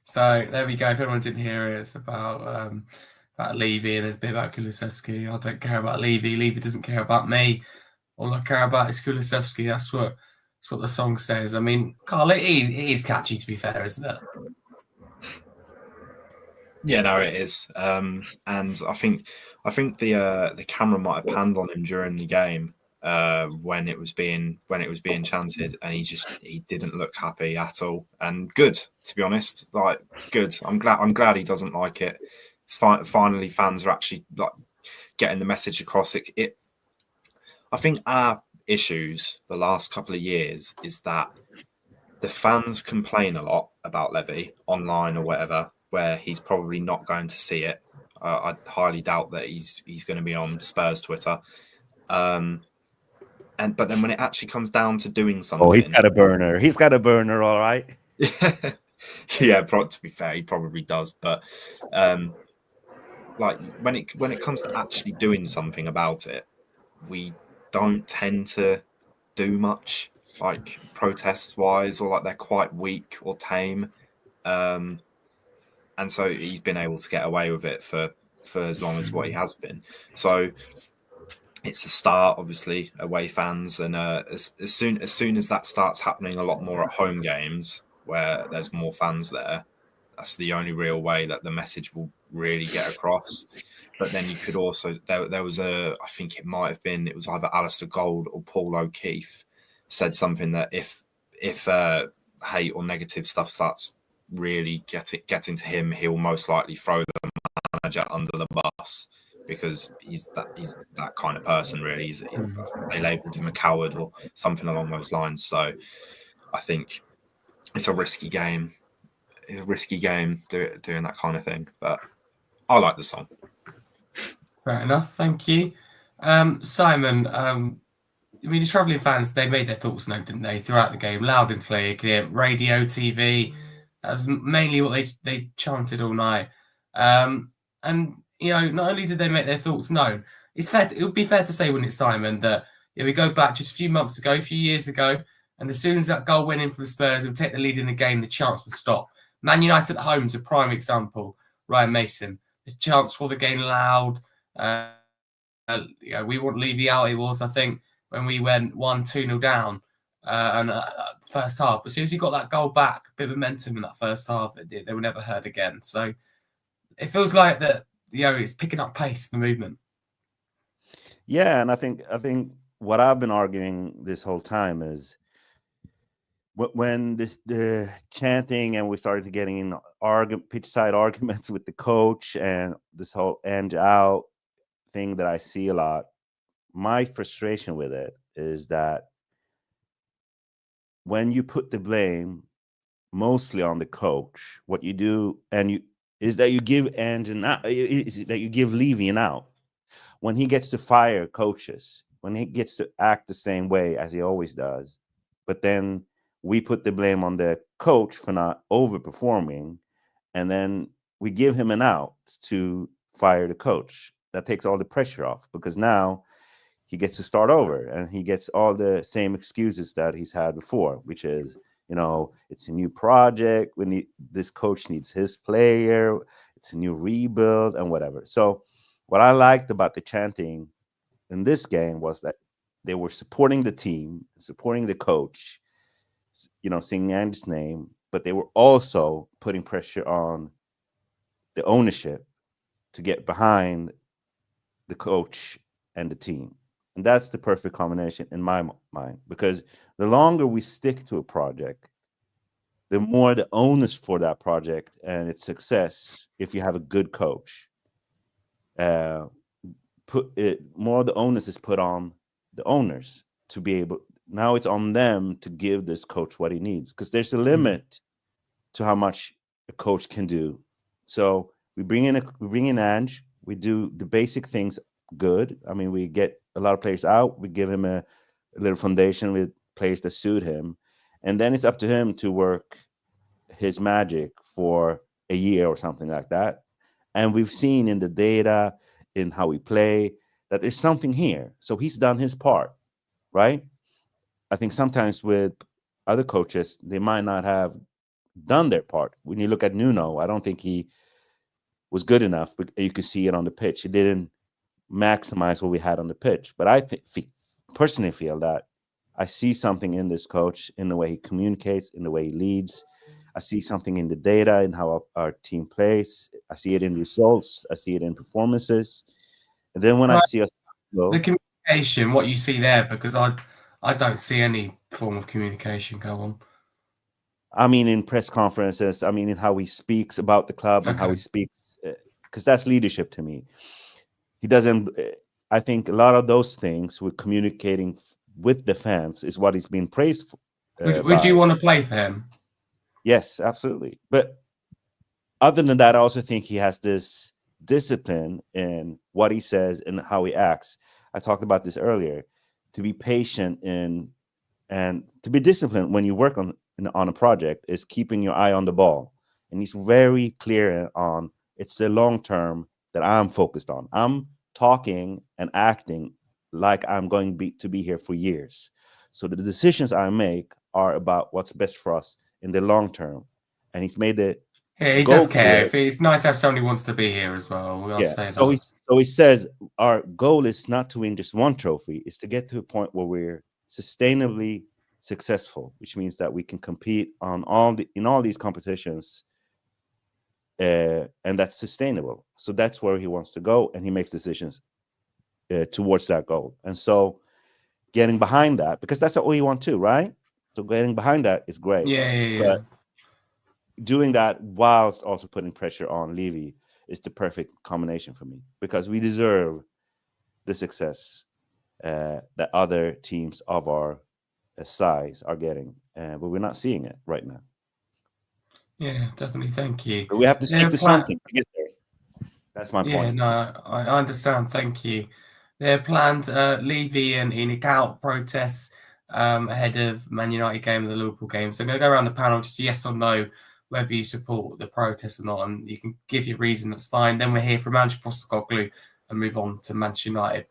So there we go. If anyone didn't hear it, it's about Levy and there's a bit about Kulusevski. I don't care about Levy. Levy doesn't care about me. All I care about is Kulusevski. That's what the song says. I mean, Carl, it is catchy, to be fair, isn't it? Yeah, no, it is. And I think the camera might have panned on him during the game when it was being chanted, and he didn't look happy at all. And good, to be honest, like good. I'm glad he doesn't like it. It's finally fans are actually like getting the message across. It I think our issues the last couple of years is that the fans complain a lot about Levy online or whatever, where he's probably not going to see it. I highly doubt that he's going to be on Spurs Twitter. But then when it actually comes down to doing something, he's got a burner, all right. Yeah, to be fair, he probably does. But like when it comes to actually doing something about it, we don't tend to do much, like protest wise, or like they're quite weak or tame. And so he's been able to get away with it for as long as what he has been. So it's a start, obviously, away fans, and as soon as that starts happening a lot more at home games where there's more fans there, that's the only real way that the message will really get across. But then you could also there was I think it was either Alistair Gold or Paul O'Keefe said something that if hate or negative stuff starts really getting to him, he'll most likely throw the manager under the bus, because he's that kind of person, really. They labelled him a coward or something along those lines. So I think it's a risky game. Doing that kind of thing. But I like the song. Fair enough. Thank you. Simon, I mean, the travelling fans, they made their thoughts known, didn't they, throughout the game, loud and clear, radio, TV. That was mainly what they chanted all night. And, not only did they make their thoughts known, it would be fair to say, wouldn't it, Simon, that we go back just a few years ago, and as soon as that goal went in for the Spurs, would take the lead in the game, the chance would stop. Man United at home is a prime example. Ryan Mason, the chance for the game loud. We want Levy out. It was, I think, when we went 1-2-0 down first half. As soon as he got that goal back, a bit of momentum in that first half, they were never heard again. So it feels like that. It's picking up pace, the movement. Yeah, and I think what I've been arguing this whole time is when the chanting and we started getting in pitch side arguments with the coach and this whole end out thing that I see a lot. My frustration with it is that when you put the blame mostly on the coach, what you do is that you give you give Levy an out when he gets to fire coaches, when he gets to act the same way as he always does. But then we put the blame on the coach for not overperforming, and then we give him an out to fire the coach. That takes all the pressure off, because now he gets to start over and he gets all the same excuses that he's had before, which is, it's a new project. This coach needs his player. It's a new rebuild and whatever. So what I liked about the chanting in this game was that they were supporting the team, supporting the coach, singing Andy's name, but they were also putting pressure on the ownership to get behind the coach and the team. And that's the perfect combination in my mind, because the longer we stick to a project, the more the onus for that project and its success, if you have a good coach, more the onus is put on the owners to be able. Now it's on them to give this coach what he needs, because there's a limit to how much a coach can do. So we bring in Ange. We do the basic things good. I mean, we get a lot of players out. We give him a little foundation with players that suit him, and then it's up to him to work his magic for a year or something like that. And we've seen in the data, in how we play, that there's something here. So he's done his part, right? I think sometimes with other coaches, they might not have done their part. When you look at Nuno, I don't think he was good enough, but you could see it on the pitch. He didn't maximize what we had on the pitch. But I personally feel that I see something in this coach, in the way he communicates, in the way he leads. I see something in the data, in how our team plays. I see it in results. I see it in performances. And then when I see us the communication, what you see there, because I don't see any form of communication go on. I mean, in press conferences, I mean, in how he speaks about the club and how he speaks, because that's leadership to me. He doesn't, I think a lot of those things with communicating with the fans is what he's been praised for. Would you want to play for him? Yes, absolutely. But other than that, I also think he has this discipline in what he says and how he acts. I talked about this earlier. To be patient and to be disciplined when you work on a project is keeping your eye on the ball. And he's very clear on it's the long term that I'm focused on. I'm talking and acting like I'm going to be here for years. So the decisions I make are about what's best for us in the long term. And he's made it Yeah, he does care. It's nice to have somebody who wants to be here as well. We'll say that. So he says our goal is not to win just one trophy; it's to get to a point where we're sustainably successful, which means that we can compete in all these competitions, and that's sustainable. So that's where he wants to go, and he makes decisions towards that goal. And so, getting behind that, because that's what we want too, right? So getting behind that is great. Yeah. But doing that whilst also putting pressure on Levy is the perfect combination for me, because we deserve the success that other teams of our size are getting, but we're not seeing it right now. Yeah, definitely. Thank you. But we have to stick to something to get there. That's my point. Yeah, no, I understand. Thank you. There are planned Levy and Enoch out protests ahead of Man United game and the Liverpool game. So I'm going to go around the panel, just yes or no, whether you support the protest or not, and you can give your reason. That's fine. Then we'll hear from Ange Postecoglou and move on to Manchester United.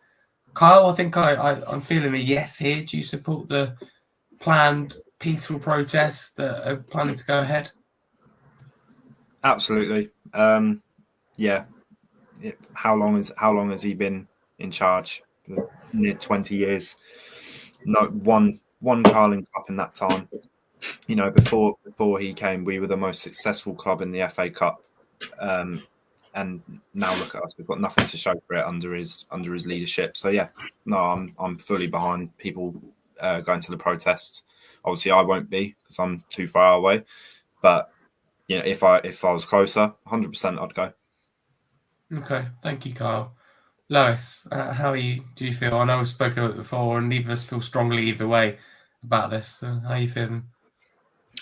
Kyle, I think I'm feeling a yes here. Do you support the planned peaceful protests that are planning to go ahead? Absolutely. Yeah. How long has he been in charge? Near 20 years. No one Carling Cup in that time. You know, before he came, we were the most successful club in the FA Cup. And now look at us; we've got nothing to show for it under his leadership. So yeah, no, I'm fully behind people going to the protests. Obviously, I won't be because I'm too far away. But you know, if I was closer, 100% I'd go. Okay, thank you, Kyle. Lois, how do you feel? I know we've spoken about it before, and neither of us feel strongly either way about this. How are you feeling?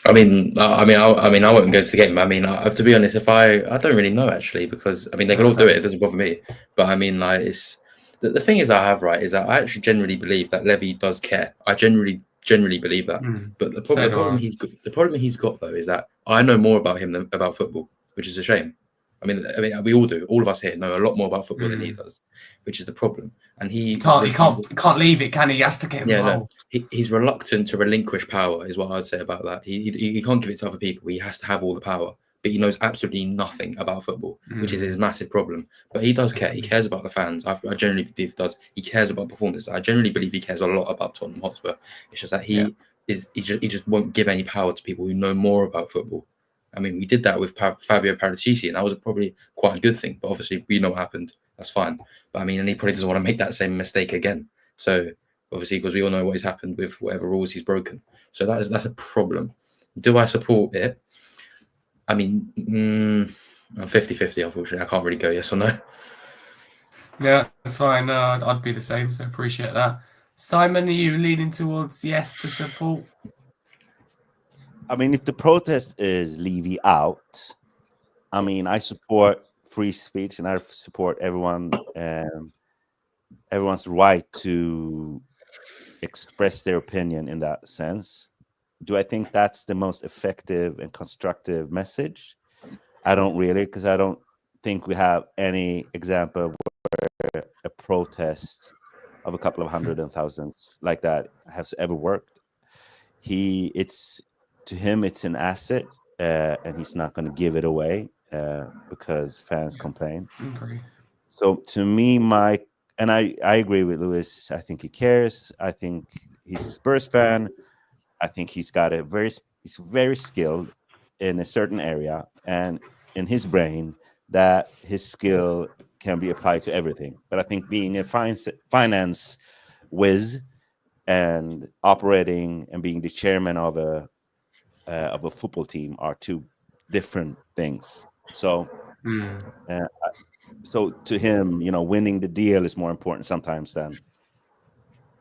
I wouldn't go to the game. I mean, to be honest, I don't really know actually, because I mean they can all do it. It doesn't bother me. But I mean, like, it's the thing is I have right is that I actually generally believe that Levy does care. I generally believe that. But the problem he's got though is that I know more about him than about football, which is a shame. I mean, we all do. All of us here know a lot more about football than he does, which is the problem. And he can't leave it, can he? He has to get involved. No, he's reluctant to relinquish power, is what I'd say about that. He can't give it to other people. He has to have all the power, but he knows absolutely nothing about football, which is his massive problem. But he does care. He cares about the fans. I generally believe he does. He cares about performance. I generally believe he cares a lot about Tottenham Hotspur. It's just that he just won't give any power to people who know more about football. I mean, we did that with Fabio Paratici, and that was probably quite a good thing. But obviously, we know what happened. That's fine. But I mean, and he probably doesn't want to make that same mistake again. So obviously, because we all know what has happened with whatever rules he's broken. So that's a problem. Do I support it? I mean, I'm 50-50, unfortunately. I can't really go yes or no. Yeah, that's fine. I'd be the same, so appreciate that. Simon, are you leaning towards yes to support? I mean, if the protest is Levy out, I mean, I support free speech and I support everyone's right to express their opinion in that sense. Do I think that's the most effective and constructive message? I don't really, because I don't think we have any example where a protest of a couple of hundred and thousands like that has ever worked. To him, it's an asset, and he's not going to give it away because fans complain. Okay. So to me, I agree with Lewis. I think he cares. I think he's a Spurs fan. I think he's very skilled in a certain area, and in his brain, that his skill can be applied to everything. But I think being a finance whiz and operating and being the chairman of a football team are two different things. So, so to him, winning the deal is more important sometimes than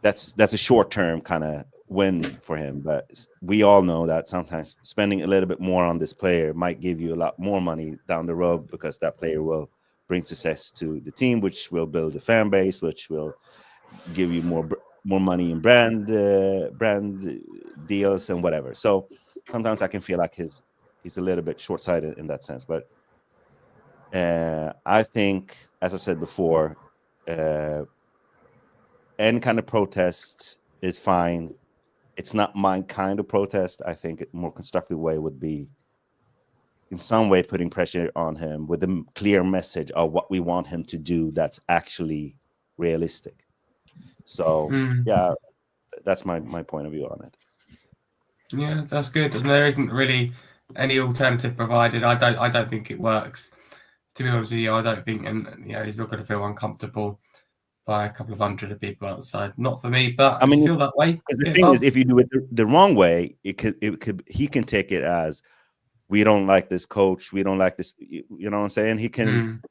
that's a short-term kind of win for him. But we all know that sometimes spending a little bit more on this player might give you a lot more money down the road, because that player will bring success to the team, which will build a fan base, which will give you more money in brand deals and whatever. So sometimes I can feel like he's a little bit short-sighted in that sense. But I think, as I said before, any kind of protest is fine. It's not my kind of protest. I think a more constructive way would be in some way putting pressure on him with a clear message of what we want him to do that's actually realistic. So yeah, that's my point of view on it. Yeah, that's good. And there isn't really any alternative provided. I don't think it works. To be honest with you, I don't think, and he's not going to feel uncomfortable by a couple of hundred of people outside. Not for me, but I mean, feel that way. The thing is, if you do it the wrong way, he can take it as, we don't like this coach, we don't like this. You know what I'm saying? He can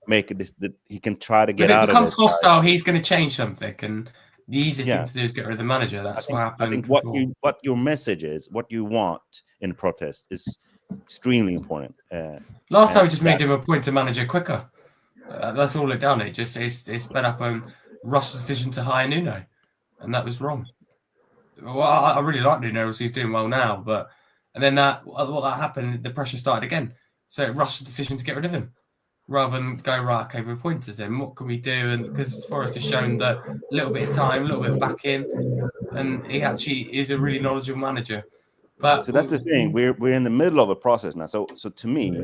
make it. He can try to get out of it. If it becomes hostile, he's going to change something, and the easy thing to do is get rid of the manager. That's what happened. I think what your message is, what you want in protest, is extremely important. Last time we just made him appoint a manager quicker. That's all it done. It sped up and rushed decision to hire Nuno, and that was wrong. Well, I really like Nuno, as he's doing well now, and then what happened, the pressure started again. So it rushed the decision to get rid of him, rather than go, right, okay, we've appointed him. What can we do? And because Forest has shown that a little bit of time, a little bit of back in, and he actually is a really knowledgeable manager. But so that's the thing. We're in the middle of a process now. So to me,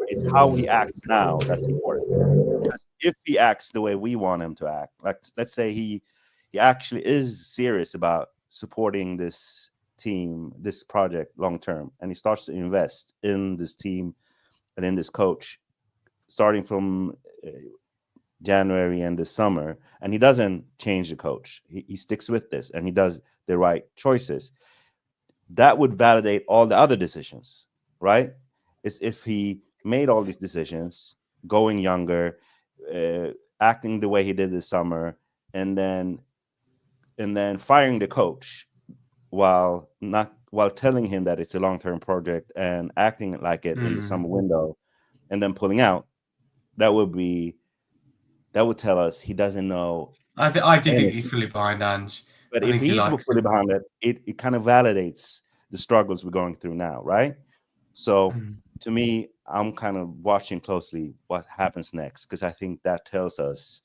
it's how he acts now that's important. Because if he acts the way we want him to act, like let's say he actually is serious about supporting this team, this project long term, and he starts to invest in this team and in this coach, starting from January and this summer, and he doesn't change the coach. He sticks with this, and he does the right choices. That would validate all the other decisions, right? It's if he made all these decisions, going younger, acting the way he did this summer, and then firing the coach while telling him that it's a long-term project and acting like it in the summer window, and then pulling out. That would tell us he doesn't know. I do think he's fully behind Ange. But if he's fully behind it, it kind of validates the struggles we're going through now, right? So to me, I'm kind of watching closely what happens next, because I think that tells us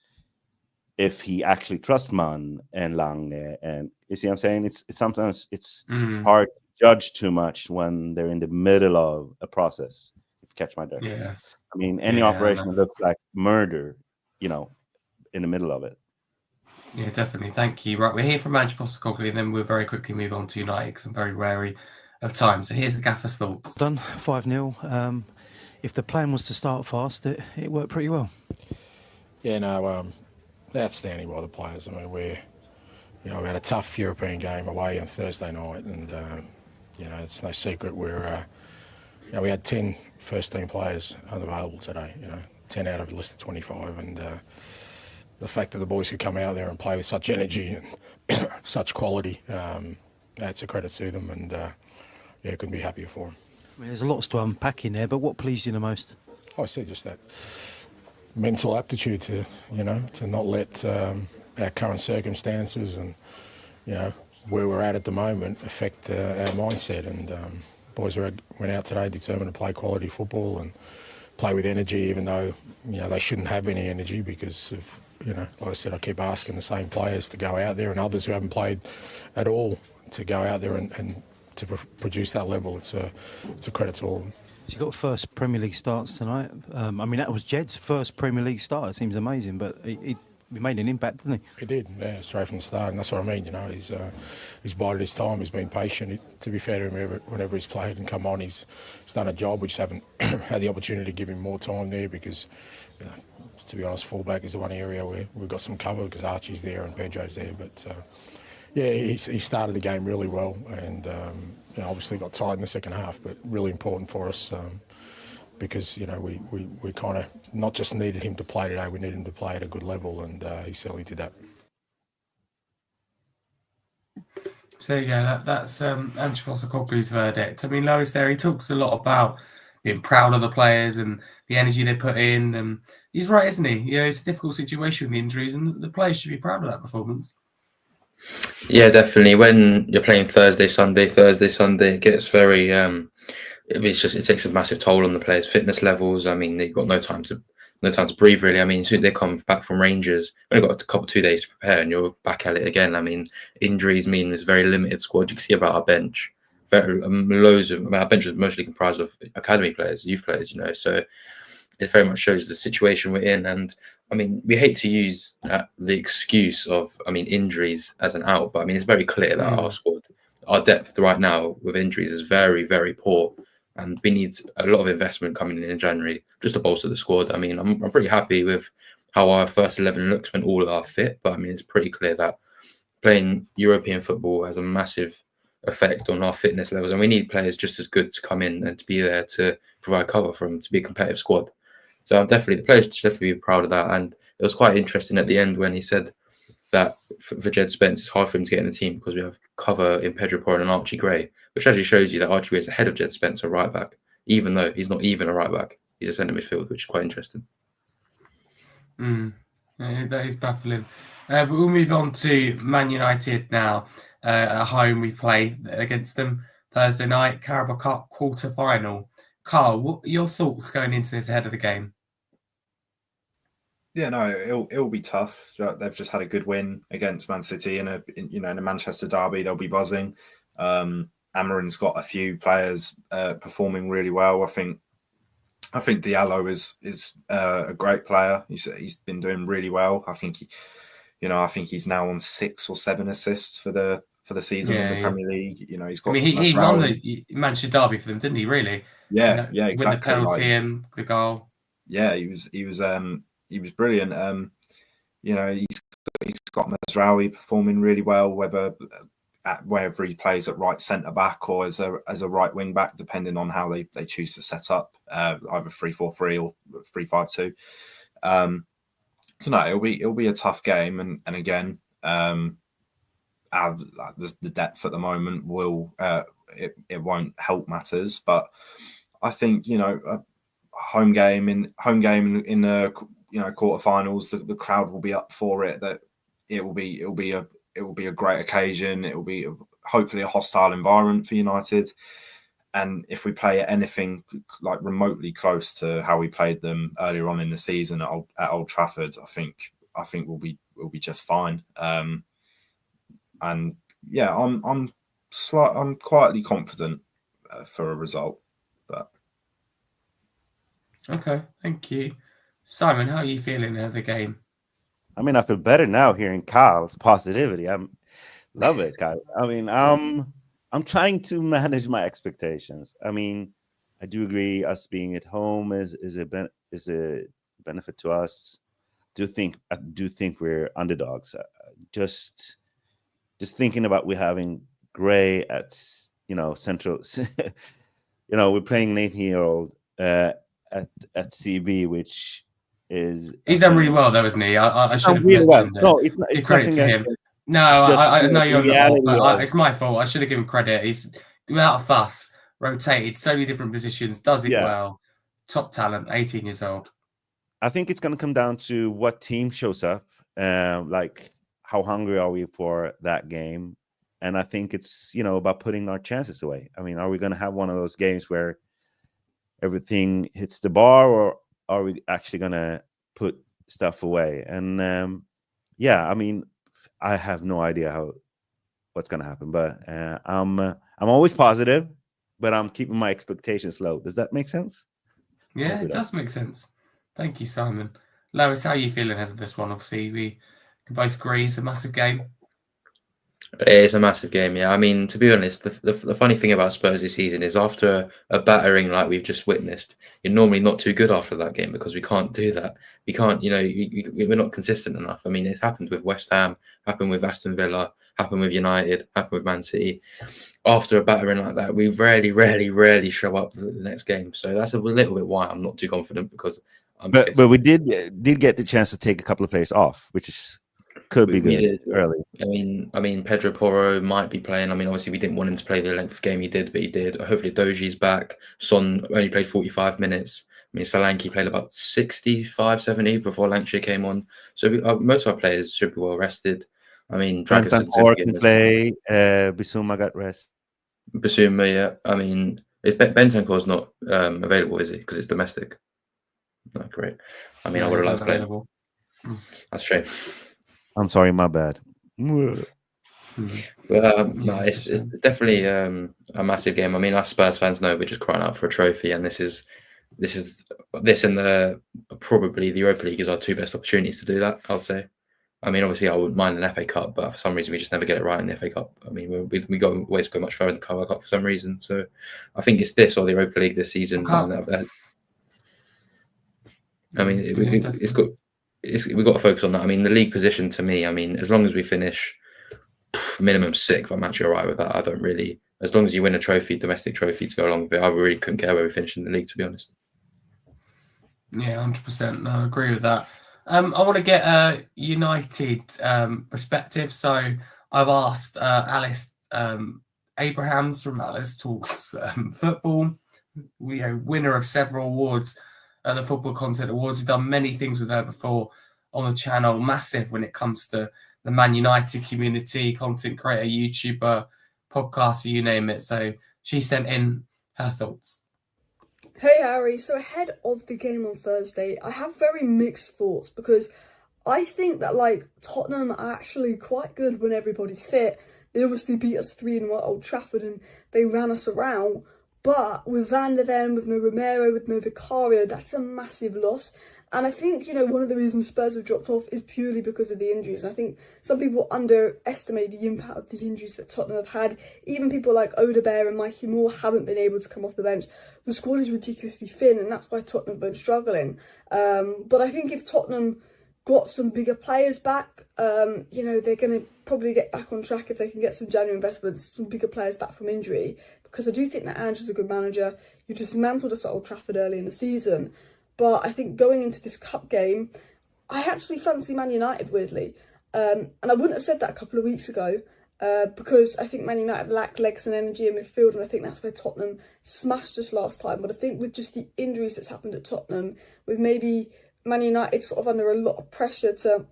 if he actually trusts Man and Lange. And you see what I'm saying? It's sometimes hard to judge too much when they're in the middle of a process, if you catch my drift. Yeah. I mean, any operation looks like murder, in the middle of it. Yeah, definitely. Thank you. Right, we're here from Ange Postecoglou, and then we'll very quickly move on to United, because I'm very wary of time. So here's the gaffer's thoughts. Done 5-0. If the plan was to start fast, it worked pretty well. Yeah, no, outstanding by the players. I mean, we had a tough European game away on Thursday night, and it's no secret we had 10 first-team players unavailable today. 10 out of a list of 25, and the fact that the boys could come out there and play with such energy and such quality, that's a credit to them, and couldn't be happier for them. I mean, there's lots to unpack in there, but what pleased you the most? I see just that mental aptitude to not let our current circumstances and where we're at the moment affect our mindset. And boys went out today determined to play quality football and play with energy, even though they shouldn't have any energy, because of like I said, I keep asking the same players to go out there, and others who haven't played at all to go out there and to produce that level. It's a credit to all of them. You got first Premier League starts tonight. I mean, that was Jed's first Premier League start. It seems amazing, but he made an impact, didn't he? He did, yeah, straight from the start, and that's what I mean. He's bided his time. He's been patient. To be fair to him, whenever he's played and come on, he's done a job. We just haven't had the opportunity to give him more time there, because, to be honest, fullback is the one area where we've got some cover, because Archie's there and Pedro's there. But he started the game really well, and obviously got tired in the second half, but really important for us. Because we kind of not just needed him to play today, we needed him to play at a good level, and he certainly did that. So that's Ange Postecoglou's verdict. I mean, Lois there, he talks a lot about being proud of the players and the energy they put in, and he's right, isn't he? It's a difficult situation with the injuries, and the players should be proud of that performance. Yeah, definitely. When you're playing Thursday, Sunday, it gets very. It takes a massive toll on the players' fitness levels. I mean, they've got no time to breathe, really. I mean, soon they come back from Rangers, only got a 2 days to prepare, and you're back at it again. I mean, injuries mean there's a very limited squad. You can see about our bench, loads of. Our bench is mostly comprised of academy players, youth players. So it very much shows the situation we're in. And I mean, we hate to use the excuse of, injuries as an out, but I mean, it's very clear that our squad, our depth right now with injuries is very, very poor. And we need a lot of investment coming in January just to bolster the squad. I mean, I'm pretty happy with how our first 11 looks when all are fit. But I mean, it's pretty clear that playing European football has a massive effect on our fitness levels. And we need players just as good to come in and to be there to provide cover for them, to be a competitive squad. So the players should definitely be proud of that. And it was quite interesting at the end when he said that for Jed Spence, it's hard for him to get in the team because we have cover in Pedro Porro and Archie Gray, which actually shows you that Archie Gray is ahead of Jed Spence, a right back, even though he's not even a right back. He's a centre midfield, which is quite interesting. That is baffling. But we'll move on to Man United now. At home, we play against them Thursday night, Carabao Cup quarter-final. Carl, what are your thoughts going into this ahead of the game? Yeah, no, it'll be tough. They've just had a good win against Man City in a Manchester derby. They'll be buzzing. Amarin's got a few players performing really well. I think Diallo is a great player. He's been doing really well. I think he's now on 6 or 7 assists for the season in the Premier League. He's got. He won the Manchester derby for them, didn't he? Really? Yeah, exactly. Win the penalty and the goal. Yeah, he was brilliant. He's got Mazraoui performing really well, whether he plays at right centre back or as a right wing back, depending on how they choose to set up, either 3-4-3 or 3-5-2. So no, it'll be a tough game, and again, the depth at the moment will it won't help matters, but I think a home game in quarterfinals, the crowd will be up for it. That it will be a great occasion. It will be hopefully a hostile environment for United. And if we play anything like remotely close to how we played them earlier on in the season at Old Trafford, I think we'll be just fine. And yeah, I'm quietly confident for a result. But okay, thank you, Simon. How are you feeling ahead of the game? I mean, I feel better now hearing Kyle's positivity. I love it, Kyle. I mean, I'm trying to manage my expectations. I mean, I do agree us being at home is a benefit to us. I do think we're underdogs. Just thinking about we having Gray at central. We're playing 18-year-old at CB, which is he's done really well though, isn't he? I should have really mentioned well. No, it's not. It's credit to him. No, I know you're not, but it's my fault. I should have given credit. He's without a fuss, rotated so many different positions, does it well. Top talent, 18 years old. I think it's going to come down to what team shows up, like how hungry are we for that game, and I think it's about putting our chances away. I mean, are we going to have one of those games where everything hits the bar, or are we actually going to put stuff away? And I mean, I have no idea what's going to happen, but I'm always positive, but I'm keeping my expectations low. Does that make sense? Yeah, it does make sense. Thank you, Simon. Lois, how are you feeling ahead of this one? Obviously, we can both agree it's a massive game. It's a massive game, yeah. I mean, to be honest, the funny thing about Spurs this season is after a battering like we've just witnessed, you're normally not too good after that game because we can't do that. We can't, we're not consistent enough. I mean, it's happened with West Ham, happened with Aston Villa, happened with United, happened with Man City. After a battering like that, we rarely show up for the next game. So that's a little bit why I'm not too confident because But we did get the chance to take a couple of players off, which could be good early. I mean, Pedro Porro might be playing. I mean, obviously we didn't want him to play the length of game he did, but he did. Hopefully Doji's back. Son only played 45 minutes. I mean, Solanke played about 65, 70 before Lancashire came on. So most of our players should be well rested. I mean, Dragosin can play. Bissouma got rest. Bissouma, yeah. I mean, Bentancur's not available, is he? Because it's domestic. Not great. I mean, I would have liked to play. That's true. I'm sorry, my bad. No, it's definitely a massive game. I mean, us Spurs fans know we're just crying out for a trophy, and this and probably the Europa League is our two best opportunities to do that, I'll say. I mean, obviously, I wouldn't mind an FA Cup, but for some reason, we just never get it right in the FA Cup. I mean, we always go much further in the Carabao Cup for some reason. So I think it's this or the Europa League this season. I mean, we've got to focus on that. I mean, the league position to me, I mean, as long as we finish minimum 6th, I'm actually all right with that. I don't really, as long as you win a trophy, domestic trophy to go along with it, I really couldn't care where we finish in the league, to be honest. Yeah, 100%. No, I agree with that. I want to get a United perspective. So I've asked Alice Abrahams from Alice Talks Football, winner of several awards, the Football Content Awards. We've done many things with her before on the channel, massive when it comes to the Man United community, content creator, YouTuber, podcaster, you name it. So she sent in her thoughts. Hey Harry, so ahead of the game on Thursday, I have very mixed thoughts because I think that Tottenham are actually quite good when everybody's fit. They obviously beat us 3-1 at Old Trafford and they ran us around. But with Van der Ven, with no Romero, with no Vicario, that's a massive loss. And I think, one of the reasons Spurs have dropped off is purely because of the injuries. And I think some people underestimate the impact of the injuries that Tottenham have had. Even people like Odegaard and Mikey Moore haven't been able to come off the bench. The squad is ridiculously thin, and that's why Tottenham have been struggling. But I think if Tottenham got some bigger players back, they're going to probably get back on track if they can get some January investments, some bigger players back from injury. Because I do think that Ange's a good manager. You dismantled us at Old Trafford early in the season. But I think going into this cup game, I actually fancy Man United, weirdly. And I wouldn't have said that a couple of weeks ago because I think Man United lack legs and energy in midfield, and I think that's where Tottenham smashed us last time. But I think with just the injuries that's happened at Tottenham, with maybe Man United sort of under a lot of pressure to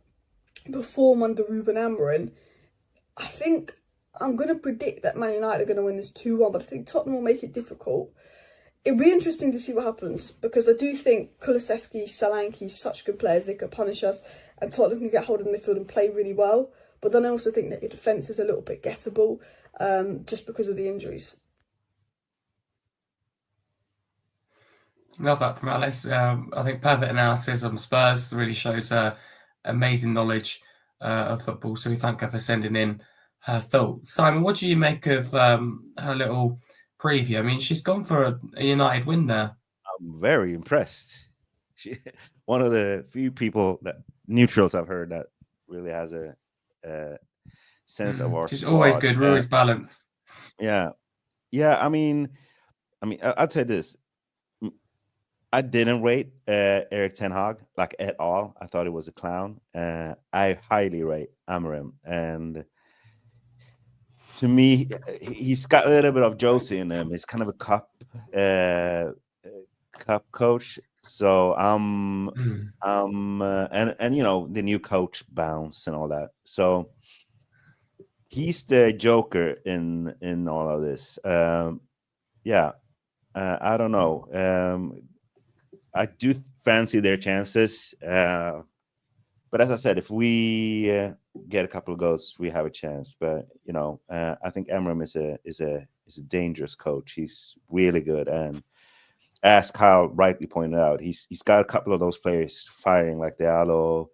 perform under Ruben Amorim, I think I'm going to predict that Man United are going to win this 2-1, but I think Tottenham will make it difficult. It'll be interesting to see what happens because I do think Kulusevski, Solanke, such good players, they could punish us and Tottenham can get hold of the midfield and play really well. But then I also think that your defence is a little bit gettable just because of the injuries. Love that from Alice. I think perfect analysis on Spurs really shows her amazing knowledge of football. So we thank her for sending in her thoughts. Simon, what do you make of her little preview? I mean, she's gone for a United win there. I'm very impressed. One of the few people neutrals I've heard that really has a sense of our. She's always good. We're always balanced. Yeah. I mean, I'd say this. I didn't rate Erik ten Hag at all. I thought he was a clown. I highly rate Amorim, and to me, he's got a little bit of Josie in him. He's kind of a cup coach. So and the new coach bounce and all that. So he's the joker in all of this. I don't know. I do fancy their chances, but as I said, if we get a couple of goals, we have a chance. But I think Amorim is a dangerous coach. He's really good, and as Kyle rightly pointed out, he's got a couple of those players firing like Diallo,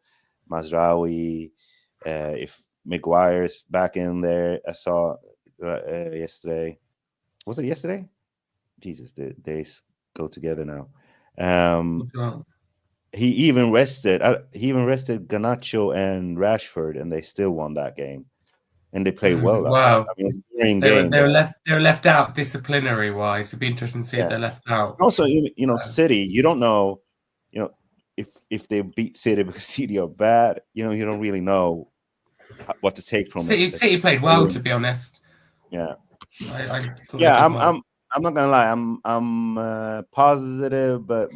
Mazraoui. If Maguire's back in there, I saw yesterday. Was it yesterday? Jesus, the days go together now. He even rested Garnacho and Rashford, and they still won that game. And they played well. Wow! They were left out disciplinary wise. It'd be interesting to see if they're left out. Also, City. You don't know, if they beat City because City are bad. You don't really know what to take from it. City played well, to be honest. Yeah. I'm not gonna lie. I'm positive, but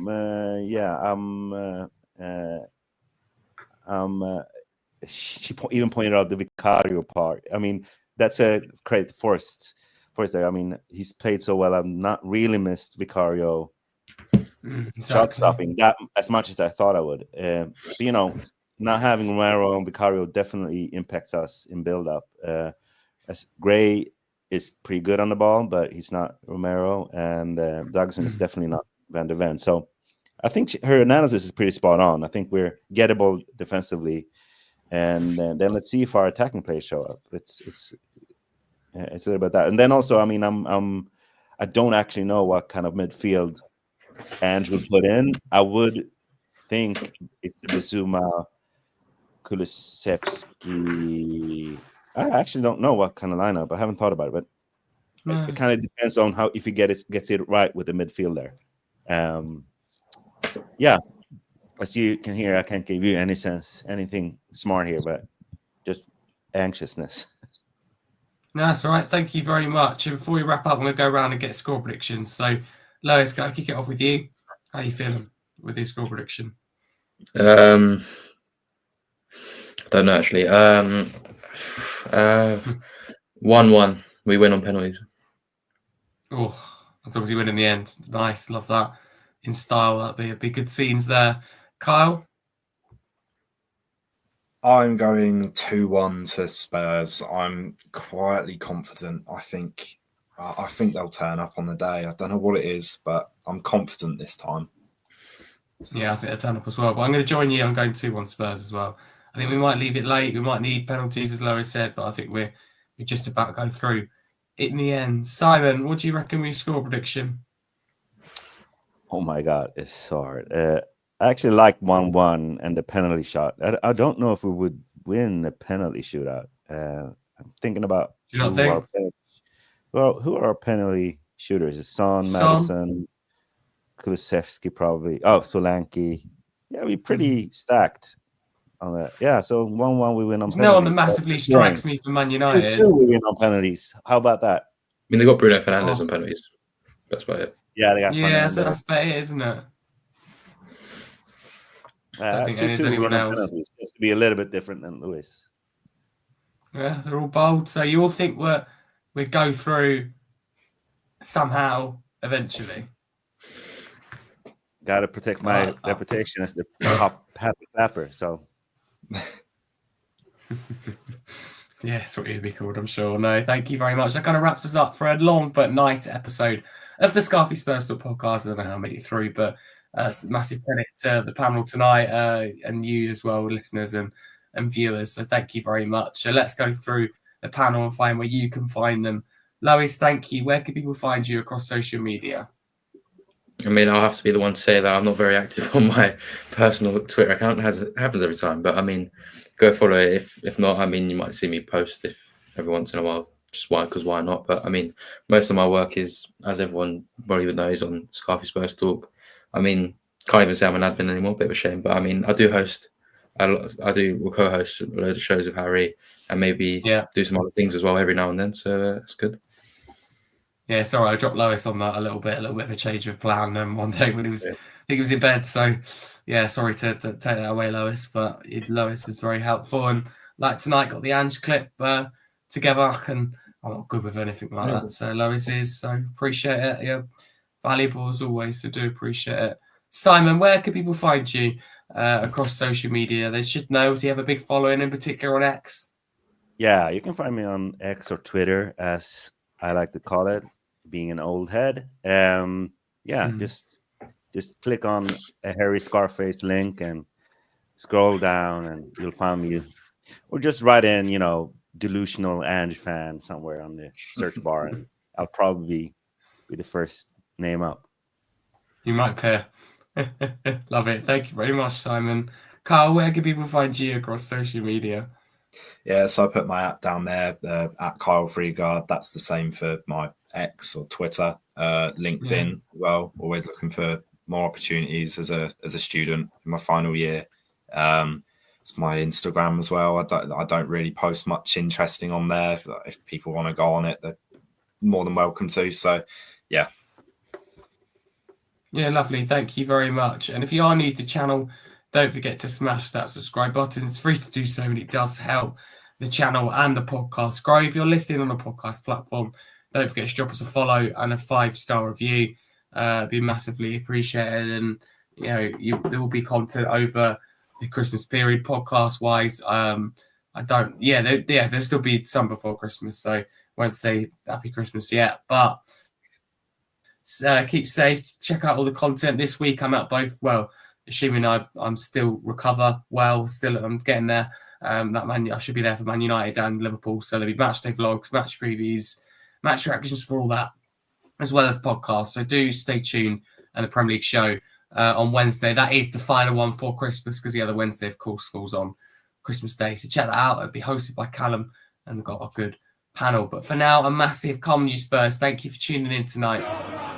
she even pointed out the Vicario part. I mean, that's a credit first there. I mean, he's played so well. I've not really missed Vicario shot stopping that as much as I thought I would. But, not having Romero and Vicario definitely impacts us in build up. Gray is pretty good on the ball, but he's not Romero, and Dugson is definitely not Van der Ven. So I think her analysis is pretty spot on. I think we're gettable defensively, and then let's see if our attacking plays show up. It's a little bit that, and then also, I mean, I don't actually know what kind of midfield Ange would put in. I would think it's the Bizuma, Kulusevski. I actually don't know what kind of lineup. I haven't thought about it, but it kind of depends on how if he gets it right with the midfield there. Yeah, as you can hear, I can't give you anything smart here, but just anxiousness. No, that's all right. Thank you very much. And before we wrap up, I'm going to go around and get score predictions. So, Lois, can I kick it off with you? How are you feeling with your score prediction? I don't know, actually. 1-1. We win on penalties. Oh, as long as you win in the end. Nice. Love that. In style, that'd be good scenes there. Kyle? I'm going 2-1 to Spurs. I'm quietly confident. I think they'll turn up on the day. I don't know what it is, but I'm confident this time. Yeah, I think they'll turn up as well. But I'm going to join you. I'm going 2-1 Spurs as well. I think we might leave it late. We might need penalties, as Lois said, but I think we're just about to go through it in the end. Simon, what do you reckon with your score prediction? Oh my God, it's so hard. I actually like 1-1 and the penalty shot. I don't know if we would win the penalty shootout. I'm thinking about who are our penalty shooters? It's Son, Madison, Kulusevski probably. Oh, Solanke. Yeah, we're pretty stacked on that. Yeah, so 1-1 we win on penalties. No one that massively strikes me for Man United. 2-2 we win on penalties. How about that? I mean, they got Bruno Fernandes on penalties. That's about it. Yeah, they got Fernandes. So that's about it, isn't it? I don't think there's anyone else. Just to be a little bit different than Lewis. Yeah, they're all bold. So you all think we go through somehow eventually? Got to protect my reputation as the top happy clapper. So. Yeah, that's what you'd be called, I'm sure. No, thank you very much. That kind of wraps us up for a long but nice episode of the Scarfey Spurs Talk Podcast. I don't know how I made it through, but massive credit to the panel tonight and you as well, listeners and viewers. So thank you very much. So let's go through the panel and find where you can find them. Lois, thank you. Where can people find you across social media? I mean, I'll have to be the one to say that I'm not very active on my personal Twitter account. It happens every time, but I mean, go follow it. If not, I mean, you might see me post if every once in a while. Just why not? But I mean, most of my work is, as everyone probably would know, is on Scarfey Spurs Talk. I mean, can't even say I'm an admin anymore. Bit of a shame, but I mean, I do co-host a load of shows with Harry, and maybe do some other things as well every now and then. So it's good. Yeah, sorry, I dropped Lois on that a little bit of a change of plan one day when I think he was in bed. So yeah, sorry to take that away, Lois, but Lois is very helpful. And like tonight, got the Ange clip together, and I'm not good with anything like that. So Lois is, so appreciate it. Yeah, valuable as always, so do appreciate it. Simon, where can people find you across social media? They should know. Do you have a big following in particular on X? Yeah, you can find me on X or Twitter, as I like to call it, being an old head. Just click on a Harry Scarfe link and scroll down and you'll find me. Or just write in, delusional Ange fan somewhere on the search bar, and I'll probably be the first name up. You might pair. Love it. Thank you very much, Simon. Carl, where can people find you across social media? Yeah, so I put my app down there at Kyle Freegard. That's the same for my X or Twitter, LinkedIn as well. Always looking for more opportunities as a student in my final year. It's my Instagram as well. I don't really post much interesting on there. If people want to go on it, they're more than welcome to. So, yeah. Yeah, lovely. Thank you very much. And if you are new to the channel, don't forget to smash that subscribe button. It's free to do so, and it does help the channel and the podcast grow. If you're listening on a podcast platform, don't forget to drop us a follow and a 5-star review. Be massively appreciated. And there will be content over the Christmas period, podcast wise. I don't. Yeah, there'll still be some before Christmas, so won't say Happy Christmas yet. But keep safe. Check out all the content this week. I'm at both. Well, assuming I'm still recover well. Still, I'm getting there. I should be there for Man United and Liverpool. So there'll be match day vlogs, match previews, match reactions for all that, as well as podcasts. So do stay tuned. And the Premier League show on Wednesday. That is the final one for Christmas because the other Wednesday, of course, falls on Christmas Day. So check that out. It'll be hosted by Callum and we've got a good panel. But for now, a massive come on you Spurs. Thank you for tuning in tonight.